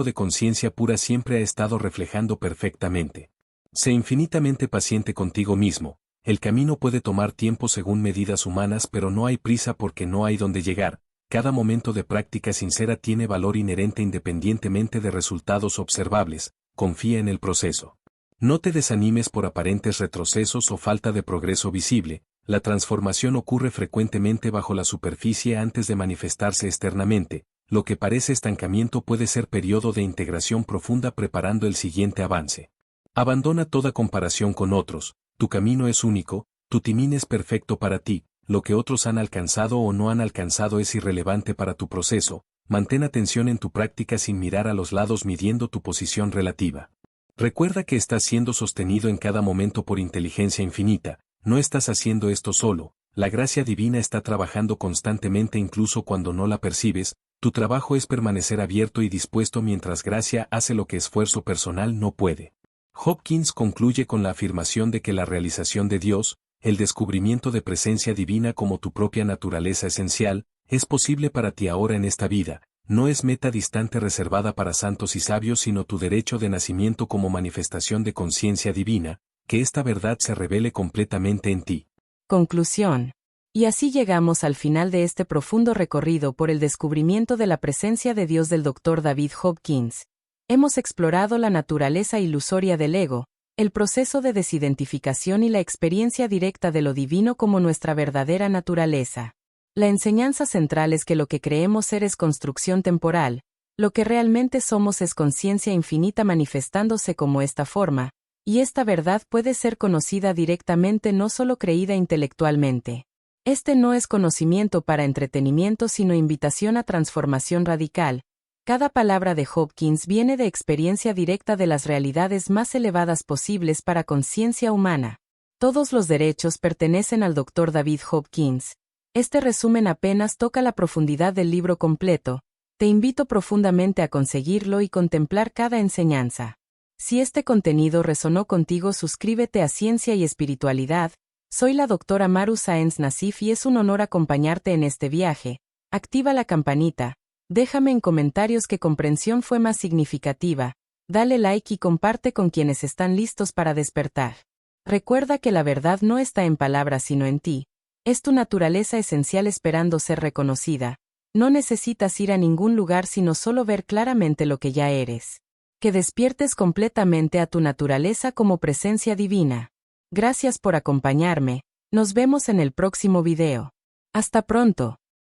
de conciencia pura siempre ha estado reflejando perfectamente. Sé infinitamente paciente contigo mismo, el camino puede tomar tiempo según medidas humanas pero no hay prisa porque no hay dónde llegar, cada momento de práctica sincera tiene valor inherente independientemente de resultados observables, confía en el proceso. No te desanimes por aparentes retrocesos o falta de progreso visible, la transformación ocurre frecuentemente bajo la superficie antes de manifestarse externamente, lo que parece estancamiento puede ser periodo de integración profunda preparando el siguiente avance. Abandona toda comparación con otros, tu camino es único, tu timín es perfecto para ti, lo que otros han alcanzado o no han alcanzado es irrelevante para tu proceso, mantén atención en tu práctica sin mirar a los lados midiendo tu posición relativa. Recuerda que estás siendo sostenido en cada momento por inteligencia infinita, no estás haciendo esto solo, la gracia divina está trabajando constantemente incluso cuando no la percibes, tu trabajo es permanecer abierto y dispuesto mientras gracia hace lo que esfuerzo personal no puede. Hopkins concluye con la afirmación de que la realización de Dios, el descubrimiento de presencia divina como tu propia naturaleza esencial, es posible para ti ahora en esta vida. No es meta distante reservada para santos y sabios sino tu derecho de nacimiento como manifestación de conciencia divina, que esta verdad se revele completamente en ti. Conclusión. Y así llegamos al final de este profundo recorrido por el descubrimiento de la presencia de Dios del Dr. David Hopkins. Hemos explorado la naturaleza ilusoria del ego, el proceso de desidentificación y la experiencia directa de lo divino como nuestra verdadera naturaleza. La enseñanza central es que lo que creemos ser es construcción temporal, lo que realmente somos es conciencia infinita manifestándose como esta forma, y esta verdad puede ser conocida directamente, no solo creída intelectualmente. Este no es conocimiento para entretenimiento sino invitación a transformación radical. Cada palabra de Hopkins viene de experiencia directa de las realidades más elevadas posibles para conciencia humana. Todos los derechos pertenecen al Dr. David Hopkins. Este resumen apenas toca la profundidad del libro completo. Te invito profundamente a conseguirlo y contemplar cada enseñanza. Si este contenido resonó contigo, suscríbete a Ciencia y Espiritualidad. Soy la doctora Maru Sáenz Nassif y es un honor acompañarte en este viaje. Activa la campanita. Déjame en comentarios qué comprensión fue más significativa. Dale like y comparte con quienes están listos para despertar. Recuerda que la verdad no está en palabras sino en ti. Es tu naturaleza esencial esperando ser reconocida. No necesitas ir a ningún lugar sino solo ver claramente lo que ya eres. Que despiertes completamente a tu naturaleza como presencia divina. Gracias por acompañarme. Nos vemos en el próximo video. Hasta pronto.